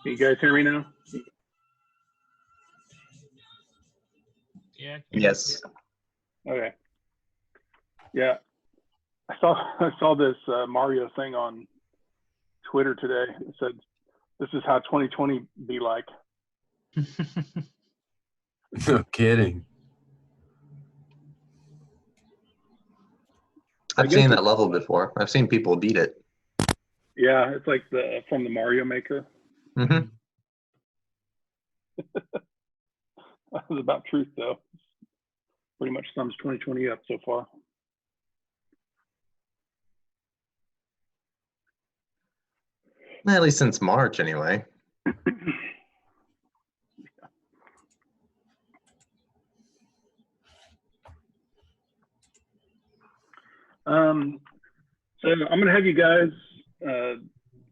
Can you guys hear me now? Yeah. Yes. Okay. Yeah, I saw this Mario thing on Twitter today. It said, "This is how 2020 be like." No kidding. I've seen that level before. I've seen people beat it. Yeah, it's like from the Mario Maker. Mm-hmm. That was about truth, though. Pretty much sums 2020 up so far. At least since March, anyway. So I'm going to have you guys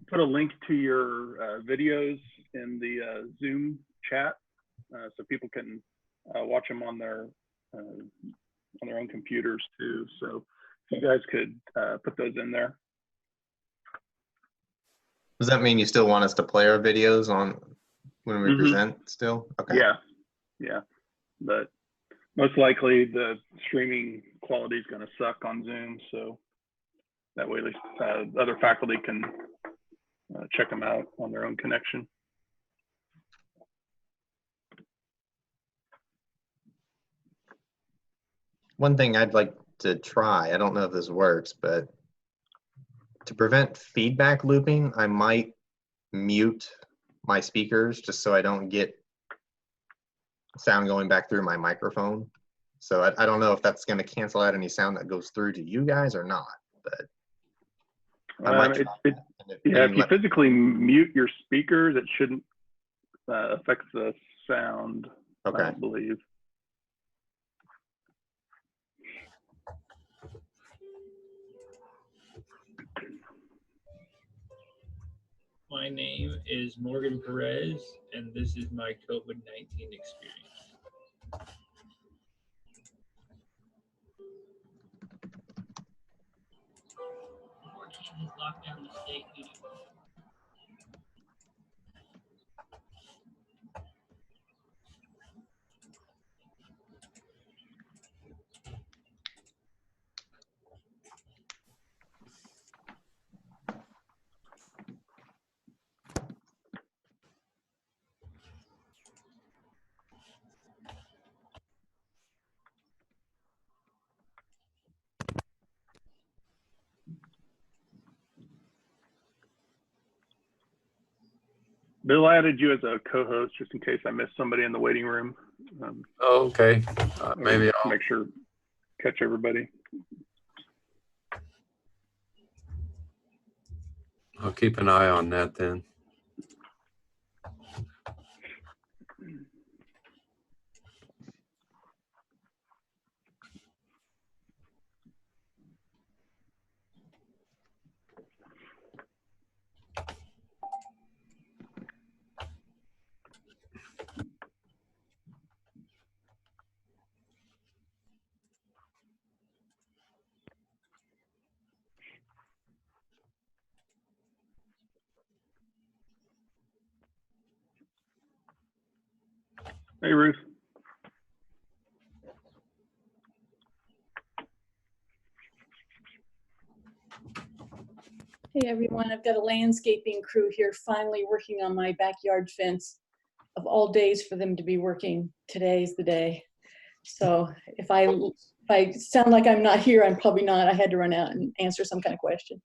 put a link to your videos in the Zoom chat so people can watch them on their own computers too. So if you guys could put those in there. Does that mean you still want us to play our videos on when we present still? Okay. Yeah. But most likely the streaming quality is going to suck on Zoom. So that way at least other faculty can check them out on their own connection. One thing I'd like to try, I don't know if this works, but to prevent feedback looping, I might mute my speakers just so I don't get sound going back through my microphone. So I don't know if that's going to cancel out any sound that goes through to you guys or not, but I might try that. If you physically mute your speakers, it shouldn't affect the sound, okay. I believe. My name is Morgan Perez, and this is my COVID-19 experience. Unfortunately, locked down the state due to Bill added you as a co-host just in case I missed somebody in the waiting room. Oh, okay. Maybe I'll make sure catch everybody. keep an eye on that then. Hey, Ruth. Hey everyone, I've got a landscaping crew here finally working on my backyard fence. Of all days for them to be working, today's the day. So if I sound like I'm not here, I'm probably not. I had to run out and answer some kind of question.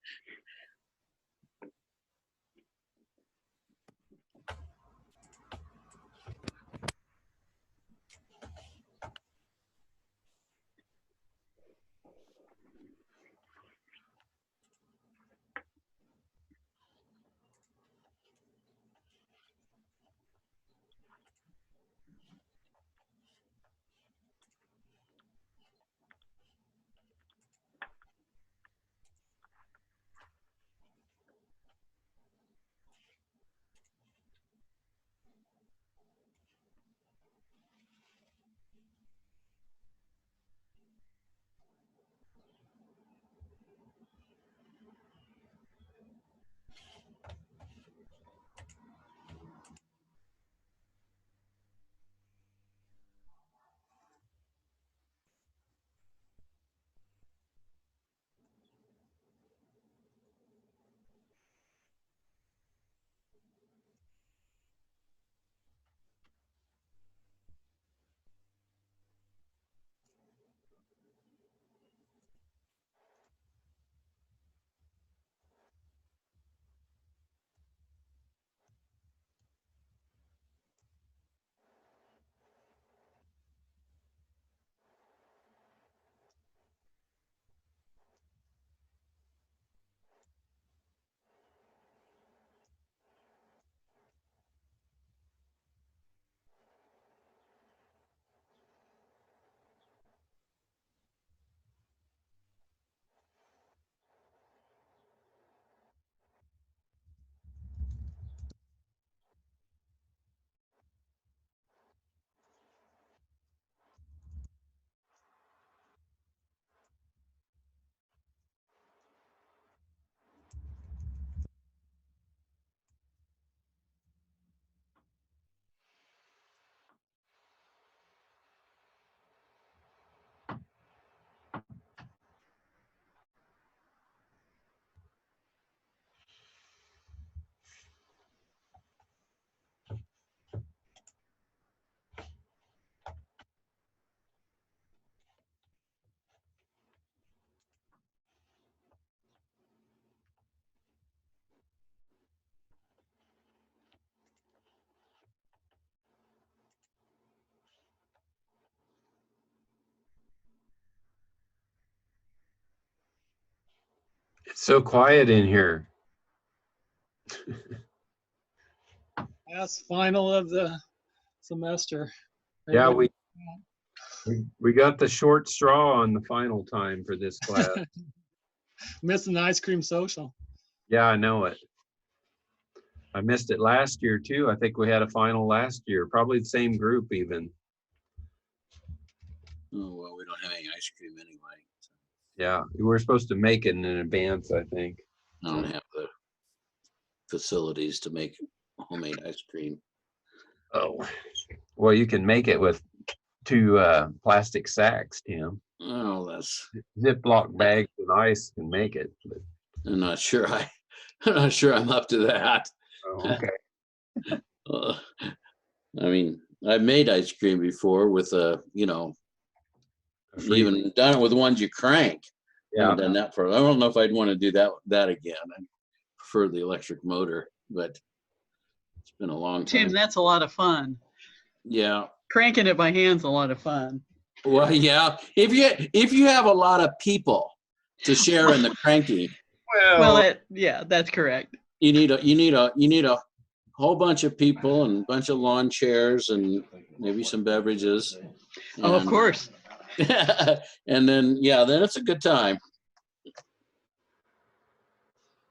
It's so quiet in here. Last final of the semester. Yeah, Everybody- we got the short straw on the final time for this class. Missing the ice cream social. Yeah, I know it. I missed it last year too. I think we had a final last year, probably the same group even. Oh, well, we don't have any ice cream anyway. Yeah, we were supposed to make it in advance, I think. I don't have the facilities to make homemade ice cream. Oh, well, you can make it with 2 plastic sacks, Tim. Oh, that's, Ziploc bags and ice can make it. But, I'm not sure I'm not sure I'm up to that. oh, okay. I mean, I've made ice cream before with you know, even done it with the ones you crank. Yeah. Haven't done that for, I don't know if I'd want to do that again. I prefer the electric motor, but it's been a long time. Tim, that's a lot of fun. Yeah. Cranking it by hand's a lot of fun. Well, yeah. If you have a lot of people to share in the cranking, Well, yeah, that's correct. you need a whole bunch of people and a bunch of lawn chairs and maybe some beverages. Oh, of And- course. and then, yeah, then it's a good time.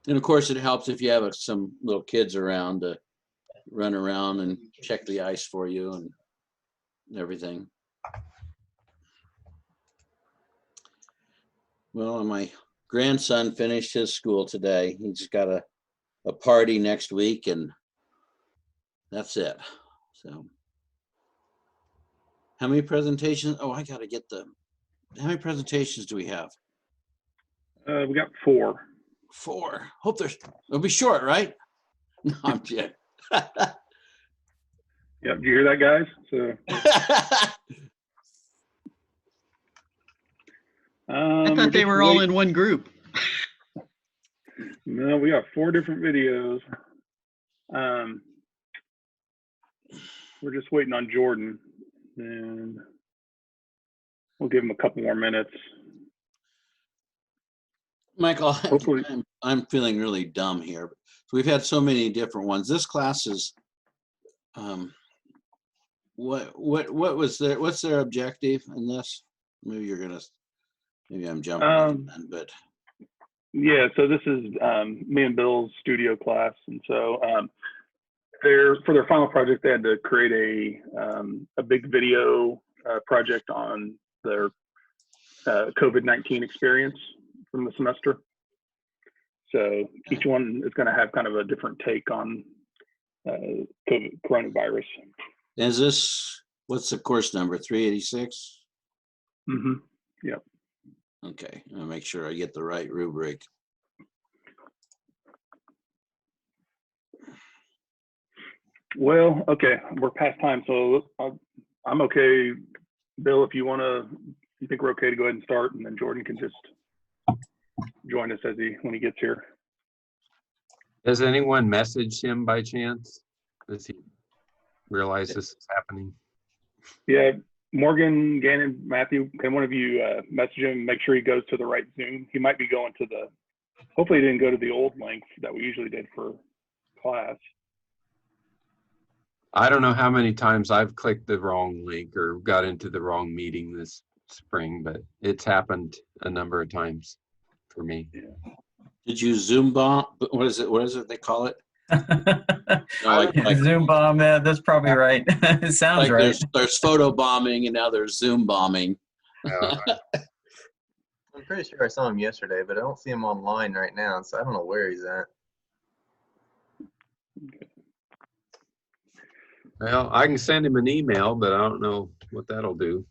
And of course, it helps if you have some little kids around to run around and check the ice for you and everything. Well, my grandson finished his school today. He's got a party next week and that's it. So how many presentations? Oh, I gotta get how many presentations do we have? We got 4. 4. Hope it'll be short, right? No, I'm kidding. Yep. Did you hear that, guys? So I thought they were all in one group. No, we got 4 different videos. We're just waiting on Jordan, and we'll give him a couple more minutes. Michael, Hopefully. I'm feeling really dumb here. So we've had so many different ones. This class is, what was what's their objective in this? Maybe I'm jumping in, but Yeah, so this is me and Bill's studio class, and so for their final project, they had to create a big video project on their COVID-19 experience from the semester. So each one is going to have kind of a different take on coronavirus. is this, what's the course number? 386? Mm-hmm. Yep. Okay, I'll make sure I get the right rubric. Well, okay, we're past time, so I'm okay. Bill, if you think we're okay to go ahead and start, and then Jordan can just join us when he gets here. Has anyone messaged him by chance? Does he realize this is happening? Yeah, Morgan, Gannon, Matthew, can one of you message him, make sure he goes to the right Zoom? He might be going to hopefully he didn't go to the old link that we usually did for class. I don't know how many times I've clicked the wrong link or got into the wrong meeting this spring, but it's happened a number of times for me. Yeah. Did you Zoom bomb? What is it they call it? Zoom bomb, that's probably right. It sounds like right. there's photo bombing and now there's Zoom bombing. I'm pretty sure I saw him yesterday, but I don't see him online right now, so I don't know where he's at. Well, I can send him an email, but I don't know what that'll do.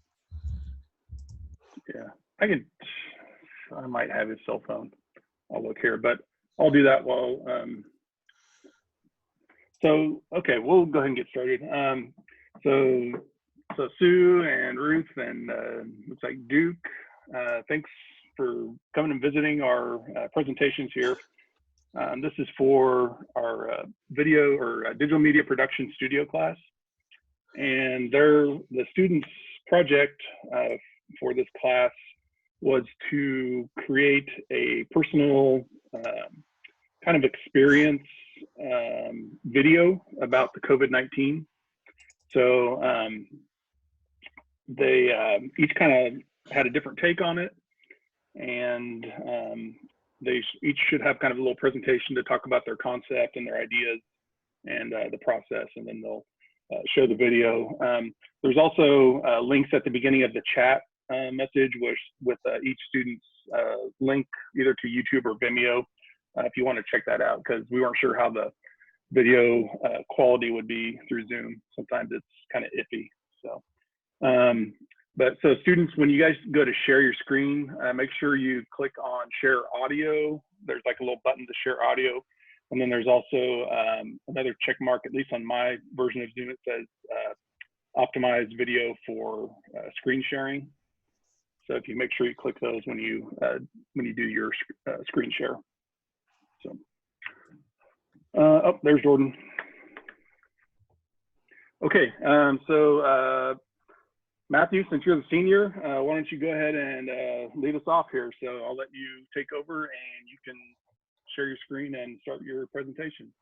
Yeah, I might have his cell phone. I'll look here, but I'll do that while, so, okay, we'll go ahead and get started. So Sue and Ruth and looks like Duke, thanks for coming and visiting our presentations here. This is for our video or digital media production studio class. And the students' project for this class was to create a personal kind of experience video about the COVID-19. So they each kind of had a different take on it, and they each should have kind of a little presentation to talk about their concept and their ideas and the process, and then they'll show the video. There's also links at the beginning of the chat message with each student's link either to YouTube or Vimeo if you want to check that out, because we weren't sure how the video quality would be through Zoom. Sometimes it's kind of iffy. So, so students, when you guys go to share your screen, make sure you click on share audio. There's like a little button to share audio. And then there's also another check mark, at least on my version of Zoom, it says optimize video for screen sharing. So if you make sure you click those when you do your screen share. So, oh, there's Jordan. Okay, so Matthew, since you're the senior, why don't you go ahead and lead us off here? So I'll let you take over and you can share your screen and start your presentation.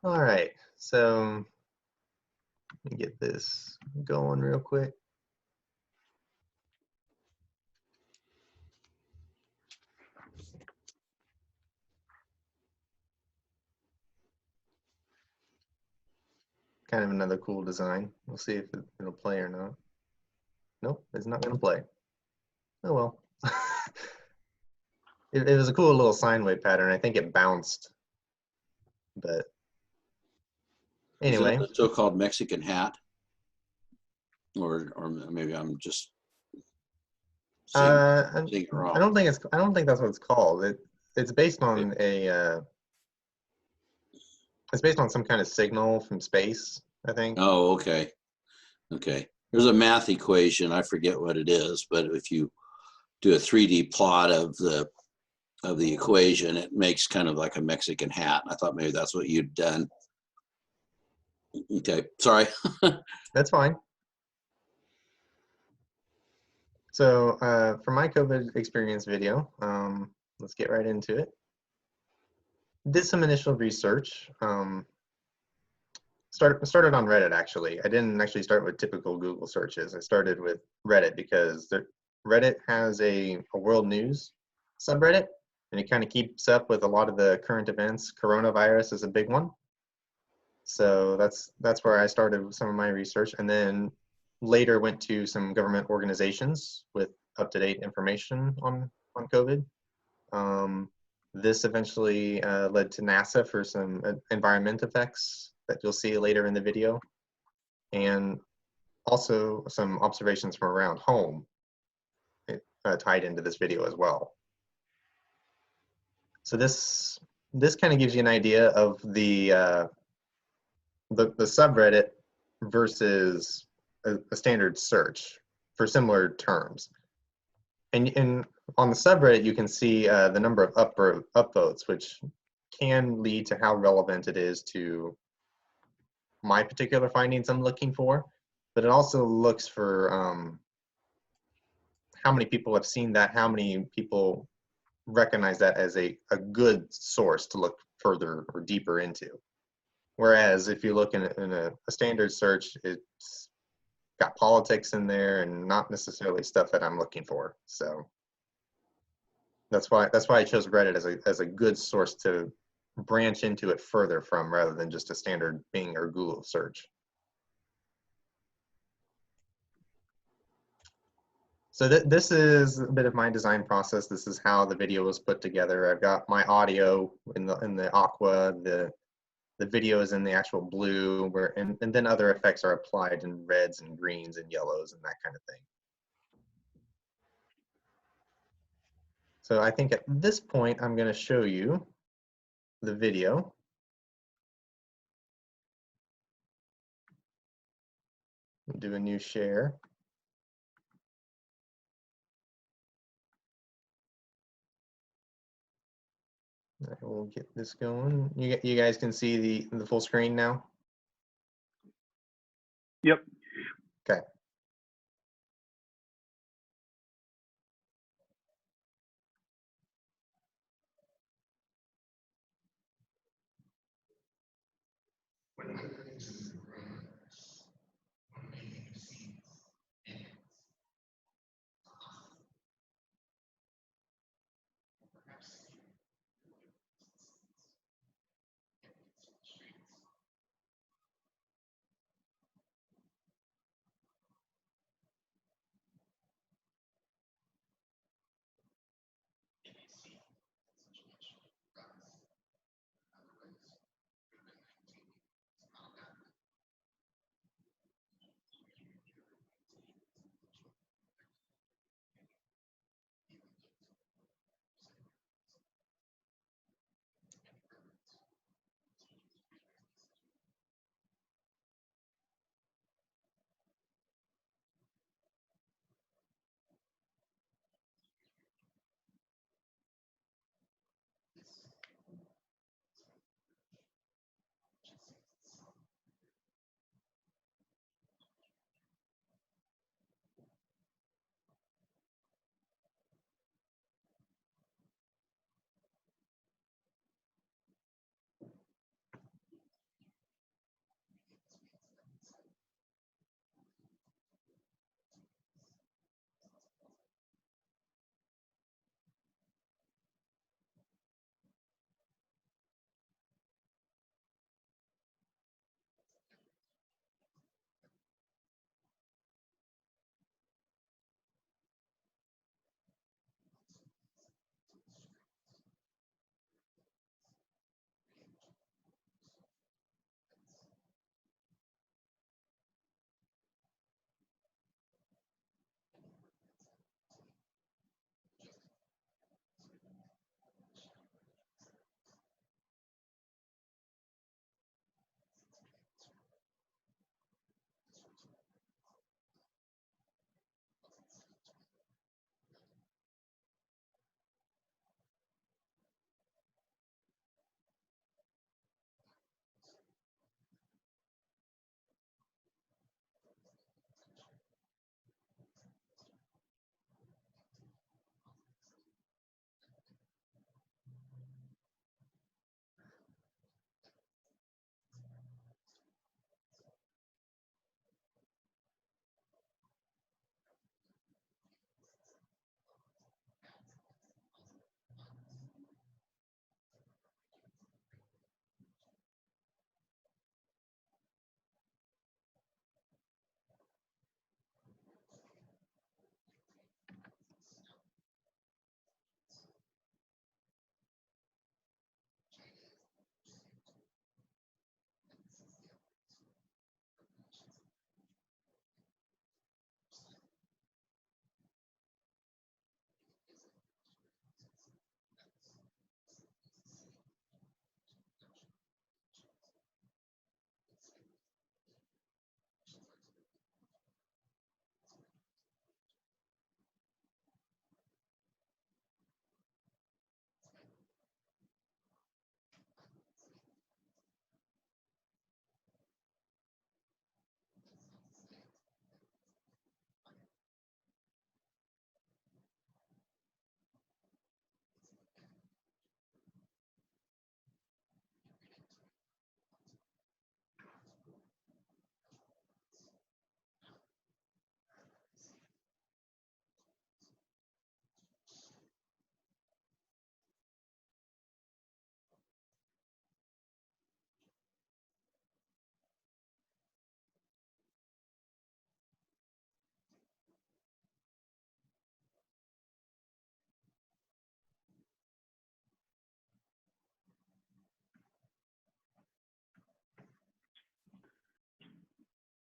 All right, so let me get this going real quick. Kind of another cool design. We'll see if it'll play or not. Nope, it's not going to play. Oh well. It was a cool little sine wave pattern. I think it bounced, but anyway. Is that the so-called Mexican hat? Or maybe I'm just saying it wrong. I don't think that's what it's called. It's based on it's based on some kind of signal from space, I think. Oh, okay. Okay. There's a math equation. I forget what it is, but if you do a 3D plot of the equation, it makes kind of like a Mexican hat. I thought maybe that's what you'd done. Okay, sorry. That's fine. So for my COVID experience video, let's get right into it. Did some initial research. Started on Reddit, actually. I didn't actually start with typical Google searches. I started with Reddit because Reddit has a world news subreddit, and it kind of keeps up with a lot of the current events. Coronavirus is a big one. So that's where I started with some of my research, and then later went to some government organizations with up-to-date information on COVID. This eventually led to NASA for some environment effects that you'll see later in the video, and also some observations from around home tied into this video as well. So this kind of gives you an idea of the subreddit versus a standard search for similar terms. And on the subreddit, you can see the number of upvotes, which can lead to how relevant it is to my particular findings I'm looking for. But it also looks for how many people have seen that, how many people recognize that as a good source to look further or deeper into. Whereas if you look in a standard search, it's got politics in there and not necessarily stuff that I'm looking for. So that's why I chose Reddit as a good source to branch into it further from, rather than just a standard Bing or Google search. So this is a bit of my design process. This is how the video was put together. I've got my audio in the aqua, the video is in the actual blue, and then other effects are applied in reds and greens and yellows and that kind of thing. So I think at this point, I'm going to show you the video. Do a new share. I will get this going. You guys can see the full screen now. Yep. Okay.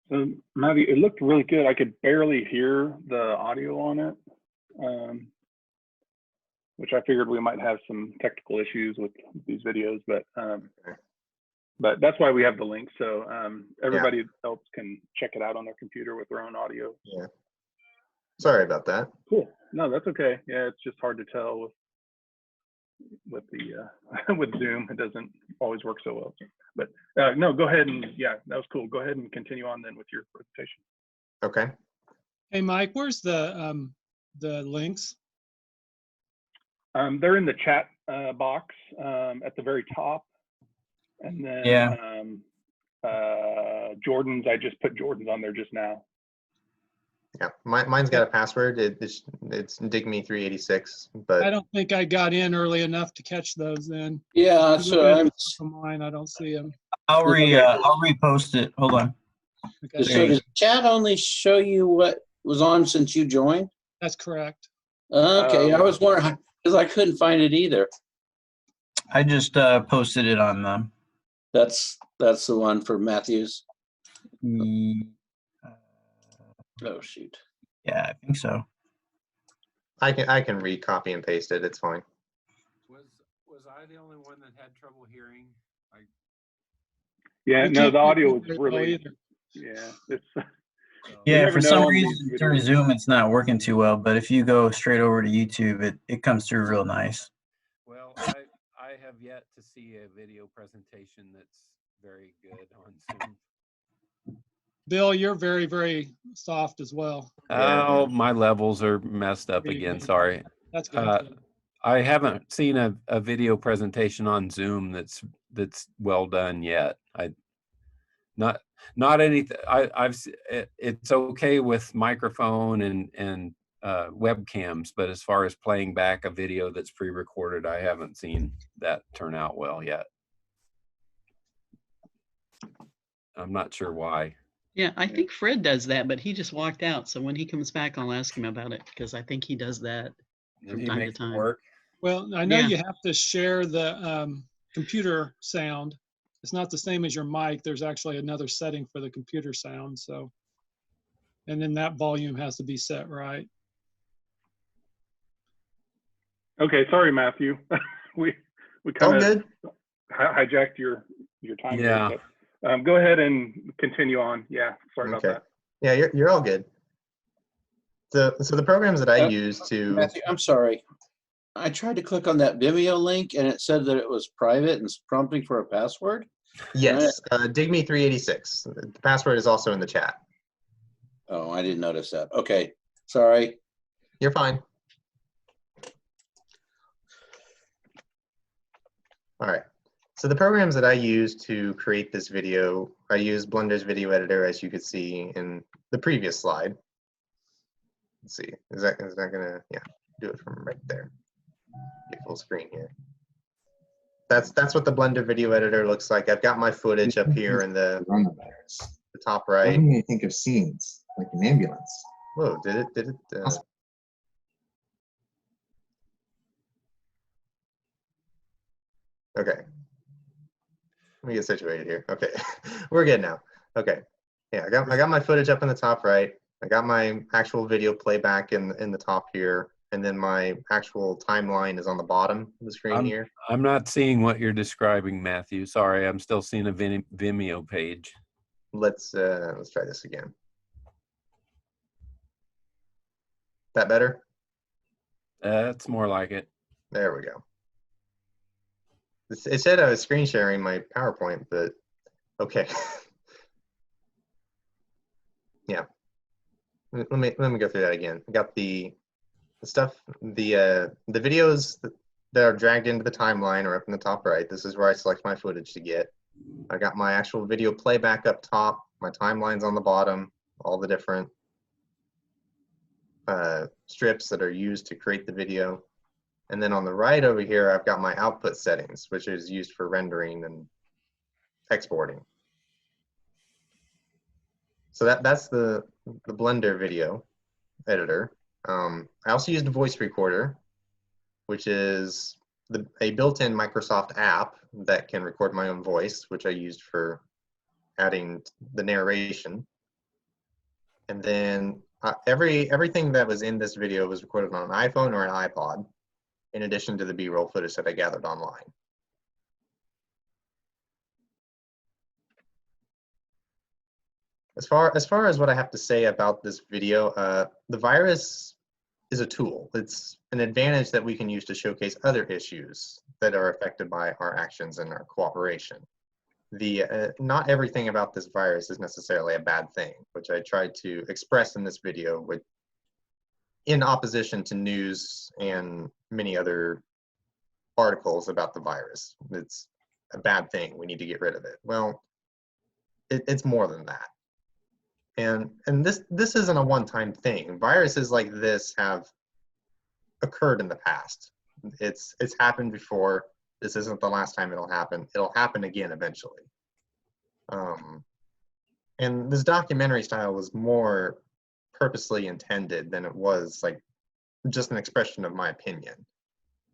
So Mavi, it looked really good. I could barely hear the audio on it, which I figured we might have some technical issues with these videos, but that's why we have the link. So everybody else can check it out on their computer with their own audio. Yeah. Sorry about that. Cool. No, that's okay. Yeah, it's just hard to tell with with the with Zoom. It doesn't always work so well. But no, go ahead and yeah, that was cool. Go ahead and continue on then with your presentation. Okay. Hey, Mike, where's the links? They're in the chat box at the very top, and then Yeah. Jordan's. I just put Jordan's on there just now. Yeah, mine's got a password. It's DIGME 386, I but don't think I got in early enough to catch those then. Yeah, Looking so at I'm, the top of mine, I don't see them. I'll repost it. Hold on. Okay, so does chat only show you what was on since you joined? that's correct. Okay, I was wondering, because I couldn't find it either. I just posted it on the. That's the one for Matthews. Oh, shoot. Yeah, I think so. I can copy and paste it. It's fine. Was I the only one that had trouble hearing? Yeah, We no, can't the audio hear was very well really either. yeah. It's Yeah, never for know some on these reason through videos. Zoom it's not working too well, but if you go straight over to YouTube, it comes through real nice. Well, I have yet to see a video presentation that's very good on Zoom. Bill, you're very, very soft as well. Oh, my levels are messed up There you again. go. Sorry. That's good. I haven't seen a video presentation on Zoom that's well done yet. Not anything. It's okay with microphone and webcams, but as far as playing back a video that's pre-recorded, I haven't seen that turn out well yet. I'm not sure why. Yeah, I think Fred does that, but he just walked out. So when he comes back, I'll ask him about it because I think he does that from He time to makes it time. work. Well, I know Yeah. you have to share the computer sound. It's not the same as your mic. There's actually another setting for the computer sound. So, and then that volume has to be set right. Okay, sorry, Matthew. we All kind of good. hijacked your time. Yeah. There, but go ahead and continue on. Yeah, sorry about Okay. that. Yeah, you're all good. So the programs that I use to Matthew, I'm sorry. I tried to click on that Vimeo link and it said that it was private and prompting for a password. yes, DIGME 386. The password is also in the chat. Oh, I didn't notice that. Okay, sorry. You're fine. All right. So the programs that I use to create this video, I use Blender's video editor, as you could see in the previous slide. Let's see, is that gonna, yeah, do it from right there. Get full screen here. That's what the Blender video editor looks like. I've got my footage up here in the top right. Why do you think of scenes like an ambulance? Whoa, did it? Okay. Let me get situated here. Okay, we're good now. Okay, yeah, I got my footage up in the top right. I got my actual video playback in the top here, and then my actual timeline is on the bottom of the screen here. I'm not seeing what you're describing, Matthew. Sorry, I'm still seeing a Vimeo page. Let's try this again. That better? That's more like it. There we go. It said I was screen sharing my PowerPoint, but okay. Yeah. Let me go through that again. I got the stuff, the videos that are dragged into the timeline are up in the top right. This is where I select my footage to get. I got my actual video playback up top. My timeline's on the bottom. All the different strips that are used to create the video. And then on the right over here, I've got my output settings, which is used for rendering and exporting. So that's the Blender video editor. I also used a voice recorder, which is a built-in Microsoft app that can record my own voice, which I used for adding the narration. And then everything that was in this video was recorded on an iPhone or an iPod, in addition to the B-roll footage that I gathered online. As far as what I have to say about this video, the virus is a tool. It's an advantage that we can use to showcase other issues that are affected by our actions and our cooperation. Not everything about this virus is necessarily a bad thing, which I tried to express in this video with, in opposition to news and many other articles about the virus. It's a bad thing. We need to get rid of it. Well, it's more than that. And this isn't a one-time thing. Viruses like this have occurred in the past. It's happened before. This isn't the last time it'll happen. It'll happen again eventually. And this documentary style was more purposely intended than it was like just an expression of my opinion,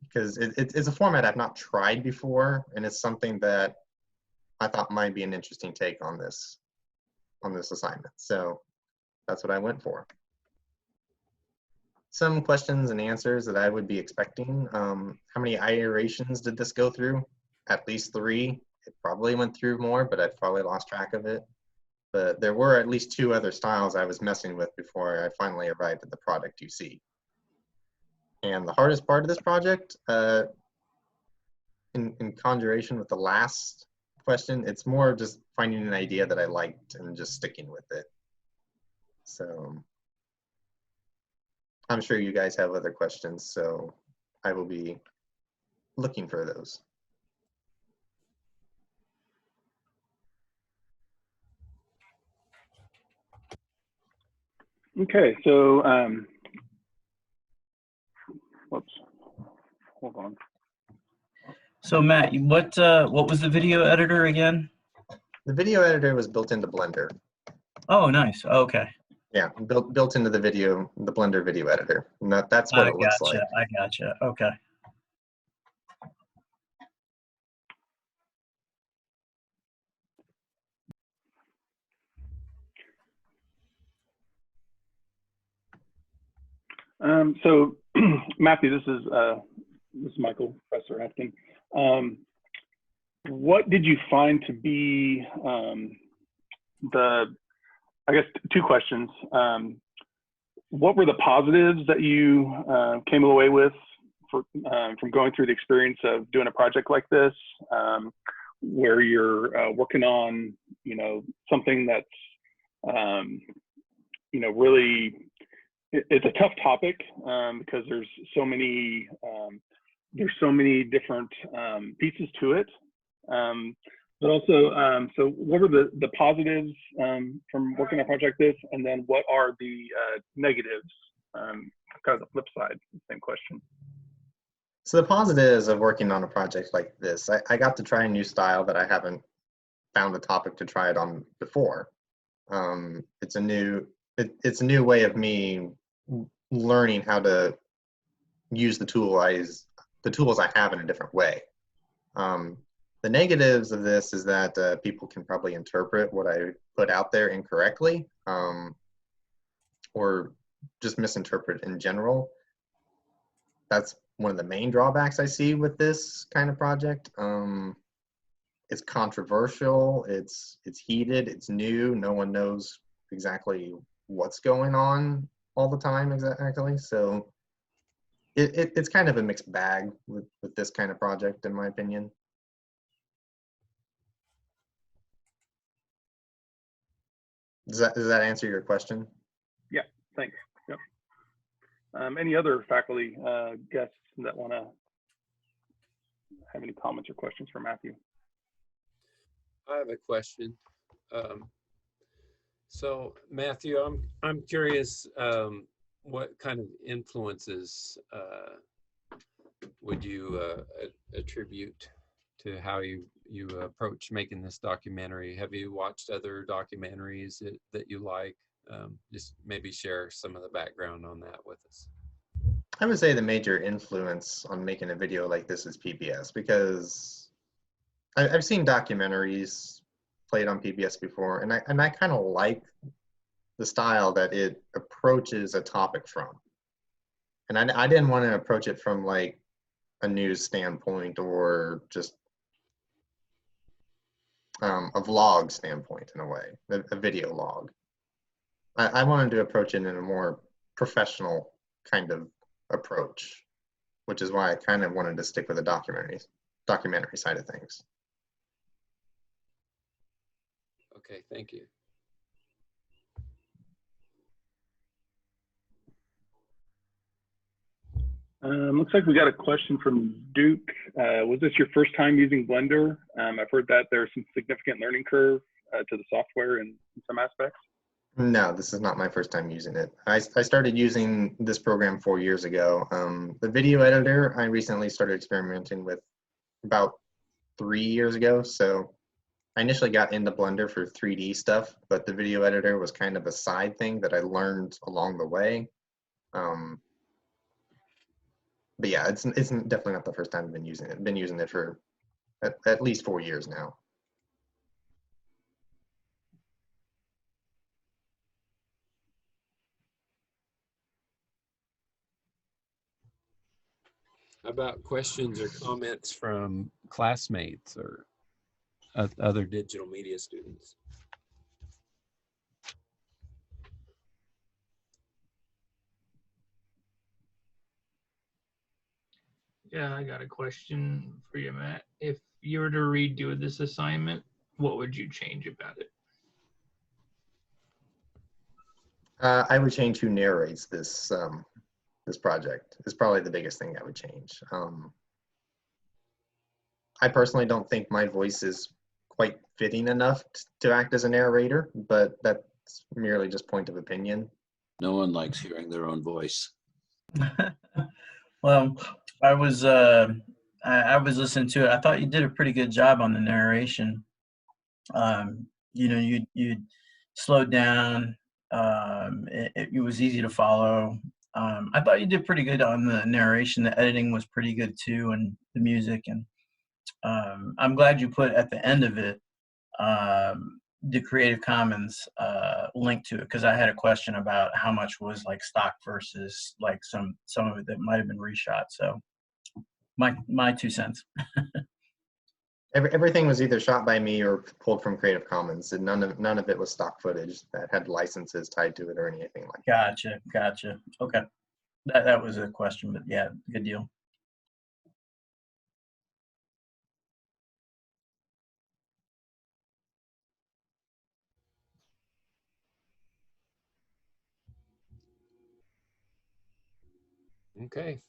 because it's a format I've not tried before, and it's something that I thought might be an interesting take on this assignment. So that's what I went for. Some questions and answers that I would be expecting. How many iterations did this go through? At least 3. It probably went through more, but I've probably lost track of it. But there were at least 2 other styles I was messing with before I finally arrived at the product you see. And the hardest part of this project, in conjuration with the last question, it's more just finding an idea that I liked and just sticking with it. So I'm sure you guys have other questions, so I will be looking for those. Okay, so whoops, hold on. So Matt, what was the video editor again? The video editor was built into Blender. Oh, nice. Okay. Yeah, built into the Blender video editor. And that's what it looks like. I gotcha. Okay. So Matthew, this is Michael, Professor asking. What did you find to be I guess 2 questions. What were the positives that you came away with from going through the experience of doing a project like this, where you're working on, something that's, really, it's a tough topic because there's so many different pieces to it. But also, so what were the positives from working on a project like this, and then what are the negatives? Kind of the flip side, same question. So the positives of working on a project like this, I got to try a new style that I haven't found a topic to try it on before. It's a new way of me learning how to use the tools I have in a different way. The negatives of this is that people can probably interpret what I put out there incorrectly, or just misinterpret in general. That's one of the main drawbacks I see with this kind of project. It's controversial, it's heated, it's new, no one knows exactly what's going on all the time exactly. So it's kind of a mixed bag with this kind of project, in my opinion. Does that answer your question? Yeah, thanks. Yep. Any other faculty guests that want to have any comments or questions for Matthew? I have a question. So Matthew, I'm curious, what kind of influences would you attribute to how you approach making this documentary? Have you watched other documentaries that you like? Just maybe share some of the background on that with us. I would say the major influence on making a video like this is PBS, because I've seen documentaries played on PBS before, and I kind of like the style that it approaches a topic from. And I didn't want to approach it from like a news standpoint or just a vlog standpoint, in a way, a video log. I wanted to approach it in a more professional kind of approach, which is why I kind of wanted to stick with the documentary side of things. Okay, thank you. Looks like we got a question from Duke. Was this your first time using Blender? I've heard that there's some significant learning curve to the software in some aspects. No, this is not my first time using it. I started using this program 4 years ago. The video editor I recently started experimenting with about 3 years ago. So I initially got into Blender for 3D stuff, but the video editor was kind of a side thing that I learned along the way. But yeah, it's definitely not the first time I've been using it. I've been using it for at least 4 years now. How about questions or comments from classmates or other digital media students? Yeah, I got a question for you, Matt. If you were to redo this assignment, what would you change about it? I would change who narrates this this project. Is probably the biggest thing I would change. I personally don't think my voice is quite fitting enough to act as a narrator, but that's merely just point of opinion. No one likes hearing their own voice. Well, I was listening to it. I thought you did a pretty good job on the narration. You know, you slowed down. It was easy to follow. I thought you did pretty good on the narration. The editing was pretty good too, and the music. And I'm glad you put at the end of it the Creative Commons link to it, because I had a question about how much was like stock versus like some of it that might have been reshot. So my 2 cents. Everything was either shot by me or pulled from Creative Commons, and none of it was stock footage that had licenses tied to it or anything like that. Gotcha. Okay, that was a question, but yeah, good deal. Okay.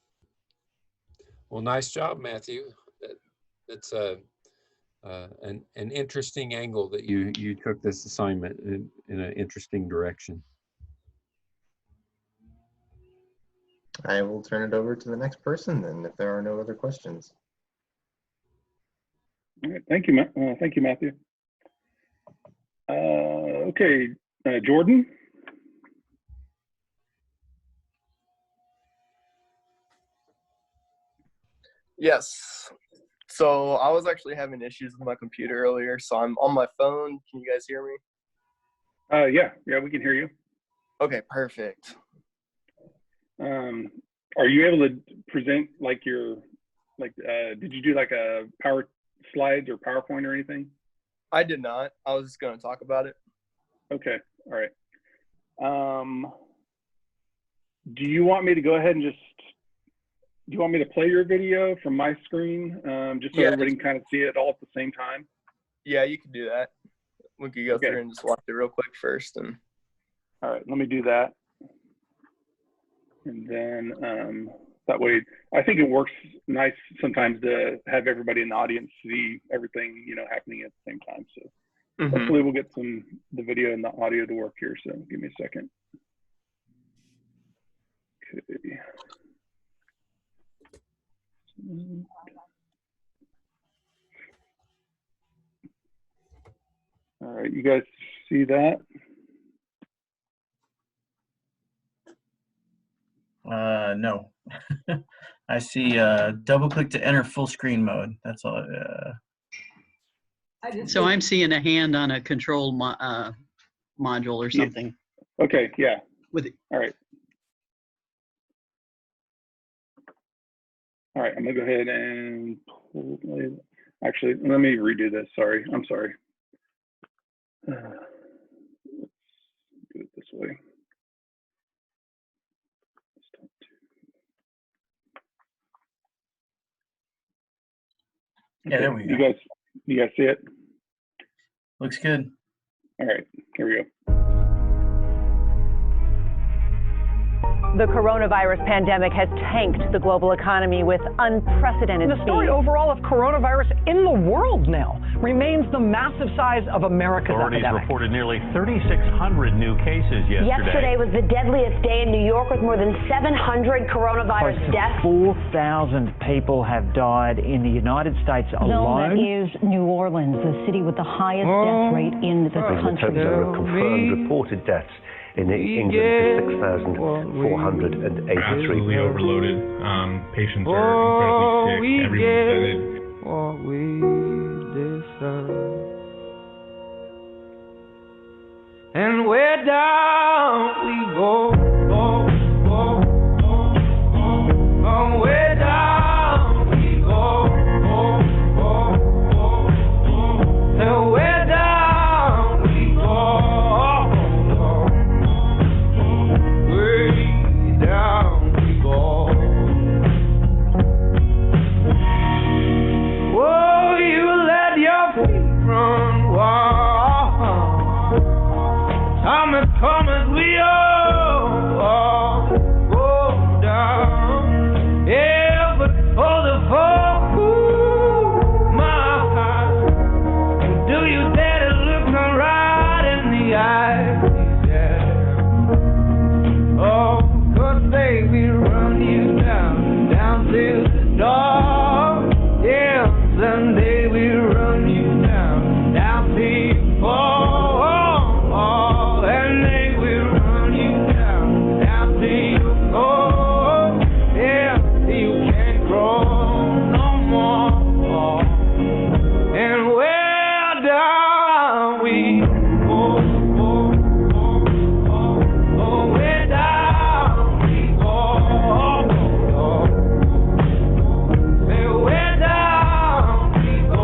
Well, nice job, Matthew. That's an interesting angle that you took this assignment in an interesting direction. I will turn it over to the next person then, if there are no other questions. All right, thank you, Matthew. Okay, Jordan. Yes. So I was actually having issues with my computer earlier, so I'm on my phone. Can you guys hear me? Yeah, we can hear you. Okay, perfect. Are you able to present like did you do like a power slides or PowerPoint or anything? I did not. I was just going to talk about it. Okay, all right. Do you want me to go ahead and do you want me to play your video from my screen, just so everybody can kind of see it all at the same time? Yeah, you can do that. We could go through and just watch it real quick first. And all right, let me do that. And then that way, I think it works nice sometimes to have everybody in the audience see everything, happening at the same time. So hopefully we'll get the video and the audio to work here. So give me a second. Okay. All right, you guys see that? No. I see double click to enter full screen mode. That's all. So I'm seeing a hand on a control module or something. Okay, yeah. With it. All right. All right, I'm gonna go ahead and actually, let me redo this. Sorry, I'm sorry. Let's do it this way. Stop Yeah, there we go. You guys see it? Looks good. All right, here we go. The coronavirus pandemic has tanked the global economy with unprecedented The story speed. overall of coronavirus in the world now remains the massive size of America's Authorities epidemic. reported nearly 3,600 new cases Yesterday was the deadliest day in New York with more than 700 coronavirus deaths. 4,000 people have died in the United States alone. That is New Orleans, the city with the highest death rate in the country. The total of confirmed reported deaths in England is 6,483. Absolutely overloaded. Patients are incredibly sick. Everyone's what we deserve. And where down we go, where down we go, and where down we go, way down we go. Oh, you let your feet run wild. Time has come as we all go down. Yeah, but for the folk who my heart, do you dare to look me right in the eyes? Yeah. Oh, 'cause baby, run you down to the door. Yeah, someday we run you down to your fall. And they will run you down to your core. Yeah, you can't grow no more. And where down we go, where down we go, and where down we go.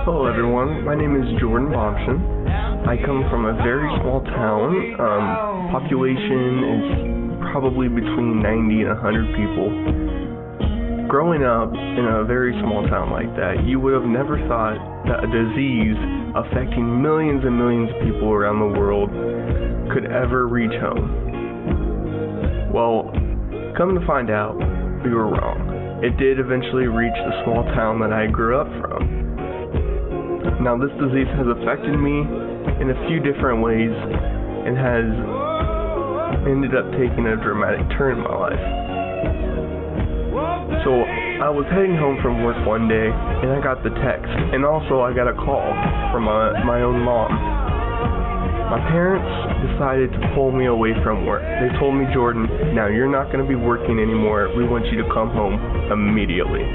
Hello everyone, my name is Jordan Bompson. I come from a very small town. Population is probably between 90 and 100 people. Growing up in a very small town like that, you would have never thought that a disease affecting millions and millions of people around the world could ever reach home. Well, come to find out, we were wrong. It did eventually reach the small town that I grew up from. Now, this disease has affected me in a few different ways and has ended up taking a dramatic turn in my life. So, I was heading home from work one day and I got the text, and also I got a call from my own mom. My parents decided to pull me away from work. They told me, Jordan, now you're not going to be working anymore. We want you to come home immediately.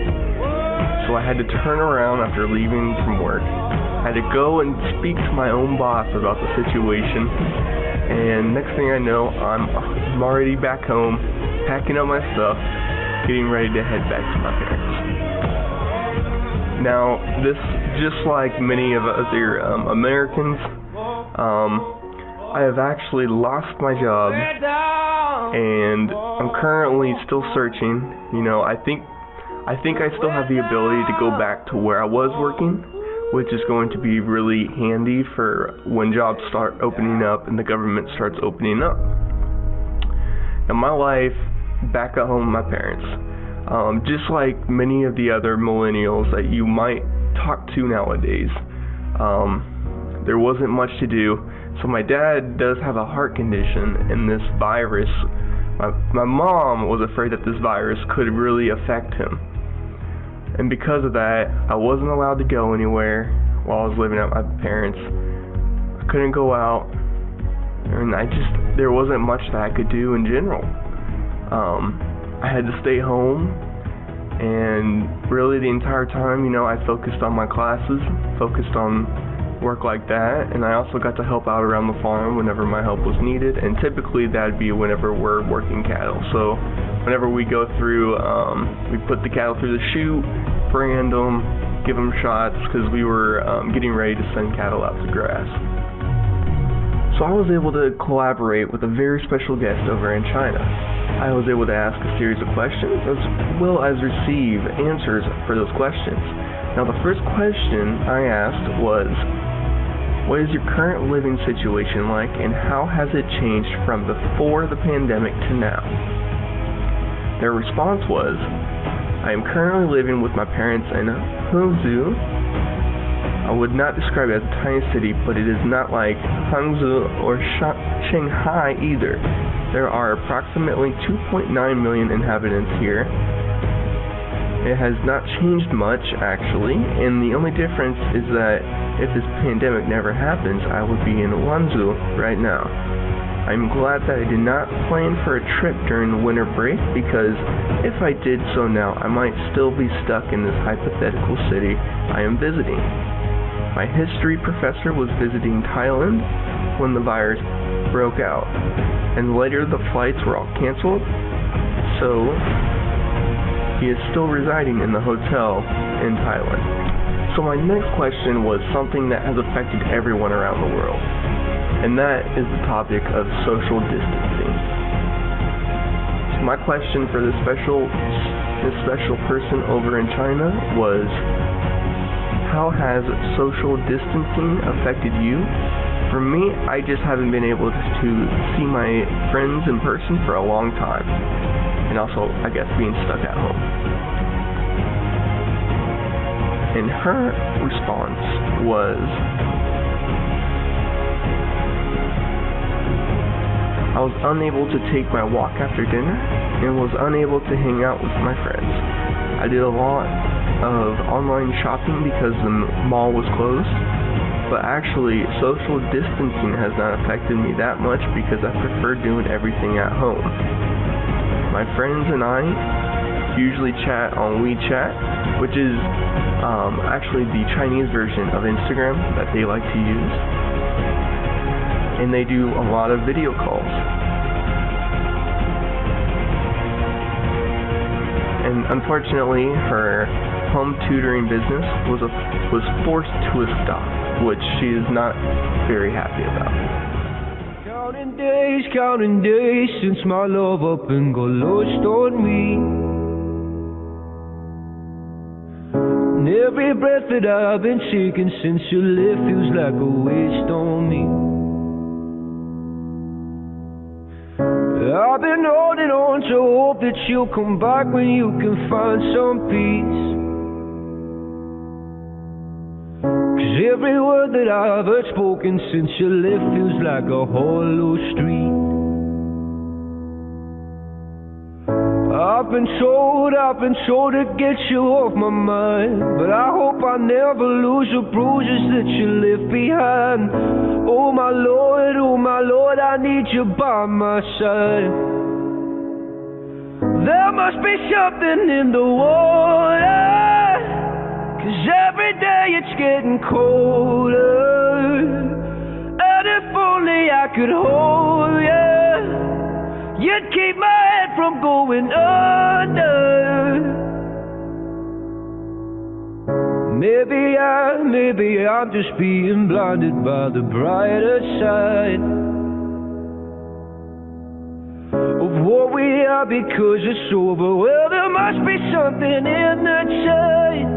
So I had to turn around after leaving from work. I had to go and speak to my own boss about the situation. And next thing I know, I'm already back home, packing up my stuff, getting ready to head back to my parents. Now, this, just like many of other Americans, I have actually lost my job, and I'm currently still searching. You know, I think I still have the ability to go back to where I was working, which is going to be really handy for when jobs start opening up and the government starts opening up. Now, my life back at home with my parents, just like many of the other millennials that you might talk to nowadays, there wasn't much to do. So my dad does have a heart condition, and this virus, my mom was afraid that this virus could really affect him. And because of that, I wasn't allowed to go anywhere while I was living at my parents'. I couldn't go out, and there wasn't much that I could do in general. I had to stay home, and really the entire time, you know, I focused on my classes, focused on work like that, and I also got to help out around the farm whenever my help was needed, and typically that'd be whenever we're working cattle. So whenever we go through, we put the cattle through the chute, brand them, give them shots, because we were getting ready to send cattle out to grass. So I was able to collaborate with a very special guest over in China. I was able to ask a series of questions as well as receive answers for those questions. Now, the first question I asked was, what is your current living situation like, and how has it changed from before the pandemic to now? Their response was, I am currently living with my parents in Hangzhou. I would not describe it as a tiny city, but it is not like Hangzhou or Shanghai either. There are approximately 2.9 million inhabitants here. It has not changed much, actually, and the only difference is that if this pandemic never happens, I would be in Lanzhou right now. I'm glad that I did not plan for a trip during the winter break, because if I did so now, I might still be stuck in this hypothetical city I am visiting. My history professor was visiting Thailand when the virus broke out, and later the flights were all canceled, so he is still residing in the hotel in Thailand. So my next question was something that has affected everyone around the world, and that is the topic of social distancing. So my question for this special person over in China was, how has social distancing affected you? For me, I just haven't been able to see my friends in person for a long time, and also, I guess, being stuck at home. And her response was, I was unable to take my walk after dinner and was unable to hang out with my friends. I did a lot of online shopping because the mall was closed, but actually social distancing has not affected me that much because I prefer doing everything at home. My friends and I usually chat on WeChat, which is actually the Chinese version of Instagram that they like to use, and they do a lot of video calls. And unfortunately, her home tutoring business was forced to a stop, which she is not very happy about. Counting days since my love up and got lost on me. And every breath that I've been taking since you left feels like a waste on me. I've been holding on to hope that you'll come back when you can find some peace. 'Cause every word that I've heard spoken since you left feels like a hollow street. I've been told to get you off my mind, but I hope I never lose the bruises that you left behind. Oh my Lord, I need you by my side. There must be something in the water, 'cause every day it's getting colder. And if only I could hold you, you'd keep my head from going under. Maybe I'm just being blinded by the brighter side of what we are because it's over. Well, there must be something in the tide.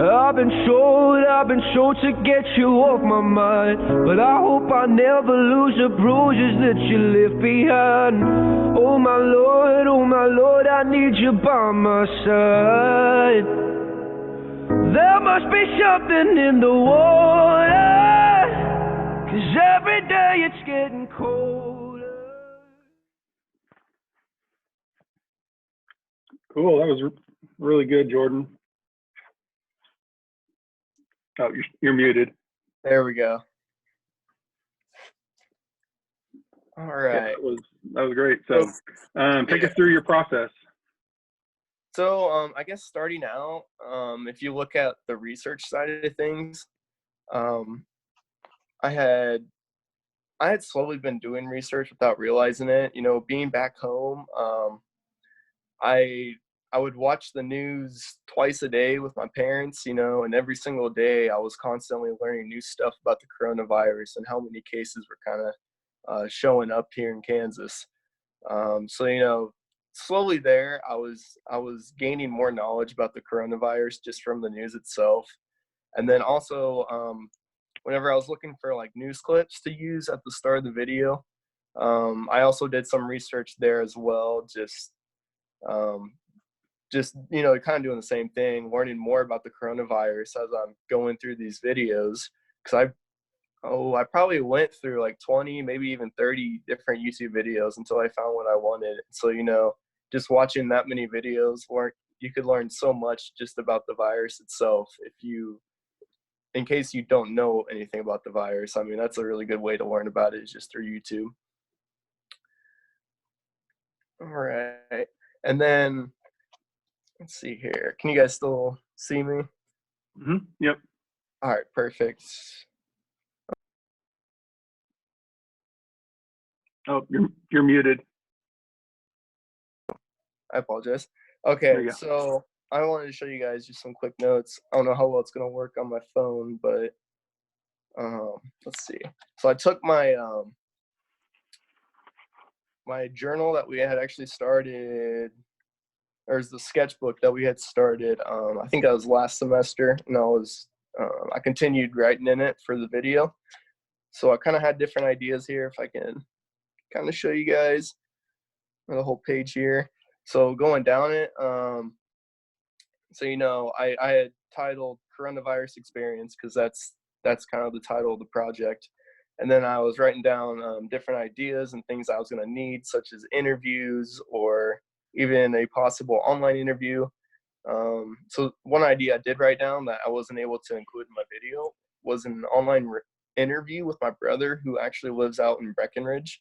I've been told to get you off my mind, but I hope I never lose the bruises that you left behind. Oh my Lord, I need you by my side. There must be something in the water, 'cause every day it's getting colder. Cool. That was really good, Jordan. Oh, you're muted. There we go. All right. Yeah, that was great. So take us through your process. So I guess starting out, if you look at the research side of things, I had slowly been doing research without realizing it. You know, being back home, I would watch the news twice a day with my parents, you know, and every single day I was constantly learning new stuff about the coronavirus and how many cases were kind of showing up here in Kansas. So, you know, slowly there, I was gaining more knowledge about the coronavirus just from the news itself. And then also, whenever I was looking for like news clips to use at the start of the video, I also did some research there as well. Just you know, kind of doing the same thing, learning more about the coronavirus as I'm going through these videos. Because I probably went through like 20, maybe even 30 different YouTube videos until I found what I wanted. So, you know, just watching that many videos, you could learn so much just about the virus itself. In case you don't know anything about the virus, I mean, that's a really good way to learn about it, is just through YouTube. All right. And then, let's see here. Can you guys still see me? Mm-hmm. Yep. All right, perfect. Oh, you're muted. I apologize. Okay, so I wanted to show you guys just some quick notes. I don't know how well it's gonna work on my phone, but let's see. So I took my my journal that we had actually started, or is the sketchbook that we had started. I think that was last semester, and I continued writing in it for the video. So I kind of had different ideas here. If I can kind of show you guys the whole page here. So going down it, so you know, I had titled Coronavirus Experience because that's kind of the title of the project. And then I was writing down different ideas and things I was going to need, such as interviews or even a possible online interview. So one idea I did write down that I wasn't able to include in my video was an online interview with my brother, who actually lives out in Breckenridge.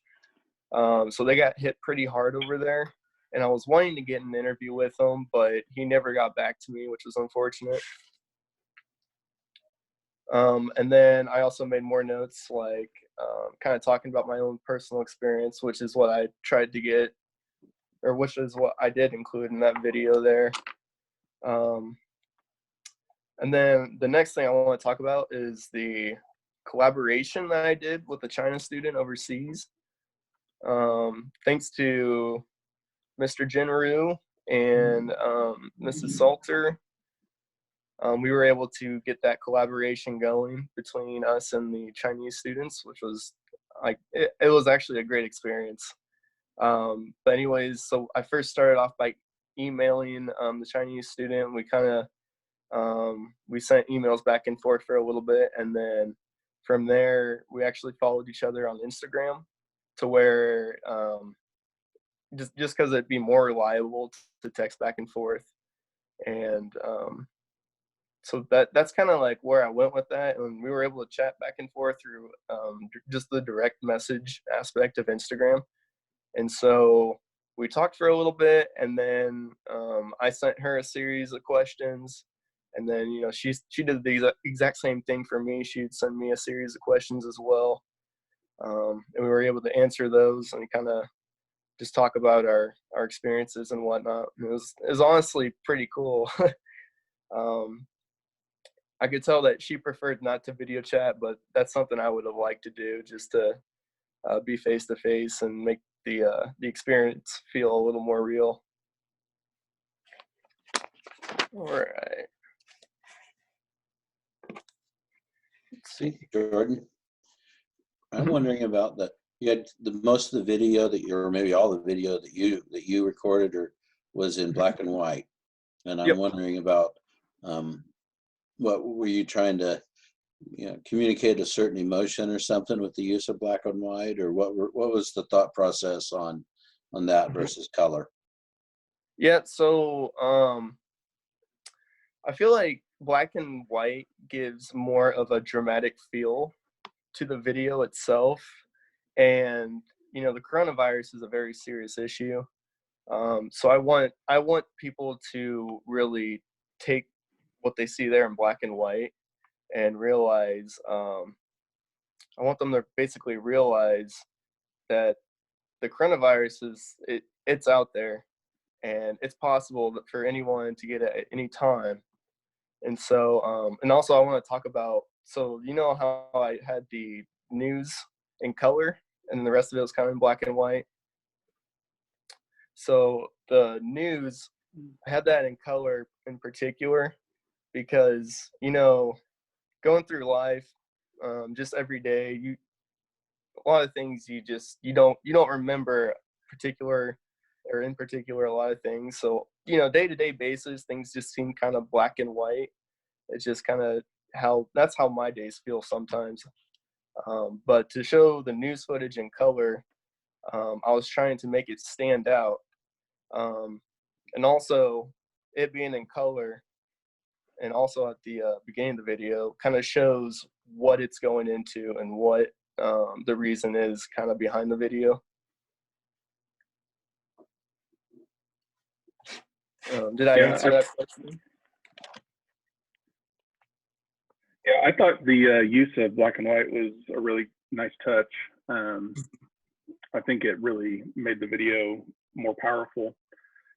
So they got hit pretty hard over there, and I was wanting to get an interview with him, but he never got back to me, which was unfortunate. And then I also made more notes, like kind of talking about my own personal experience, which is what I tried to get, or which is what I did include in that video there. And then the next thing I want to talk about is the collaboration that I did with a China student overseas. Thanks to Mr. Jinru and Mrs. Salter, we were able to get that collaboration going between us and the Chinese students, which was like, it was actually a great experience. But anyways, so I first started off by emailing the Chinese student. We kind of we sent emails back and forth for a little bit, and then from there we actually followed each other on Instagram, to where just because it'd be more reliable to text back and forth. And so that's kind of like where I went with that, and we were able to chat back and forth through just the direct message aspect of Instagram. And so we talked for a little bit, and then I sent her a series of questions, and then, you know, she did the exact same thing for me. She'd send me a series of questions as well, and we were able to answer those and kind of just talk about our experiences and whatnot. It was honestly pretty cool. I could tell that she preferred not to video chat, but that's something I would have liked to do, just to be face to face and make the experience feel a little more real. All right. Let's see, Jordan. I'm wondering about that. You had most of the video that or maybe all the video that you recorded was in black and white, and I'm wondering about what were you trying to, you know, communicate a certain emotion or something with the use of black and white, or what was the thought process on that versus color? Yeah, so I feel like black and white gives more of a dramatic feel to the video itself. And, you know, the coronavirus is a very serious issue. So I want people to really take what they see there in black and white and realize, I want them to basically realize that the coronavirus it's out there, and it's possible for anyone to get it at any time. And so, and also I want to talk about, so you know how I had the news in color and then the rest of it was kind of in black and white. So the news, I had that in color in particular because, you know, going through life, just every day, a lot of things you don't remember in particular a lot of things. So, you know, day-to-day basis, things just seem kind of black and white. It's just kind of that's how my days feel sometimes. But to show the news footage in color, I was trying to make it stand out. And also it being in color and also at the beginning of the video kind of shows what it's going into and what the reason is kind of behind the video. Did I answer that question? Yeah, I thought the use of black and white was a really nice touch. I think it really made the video more powerful.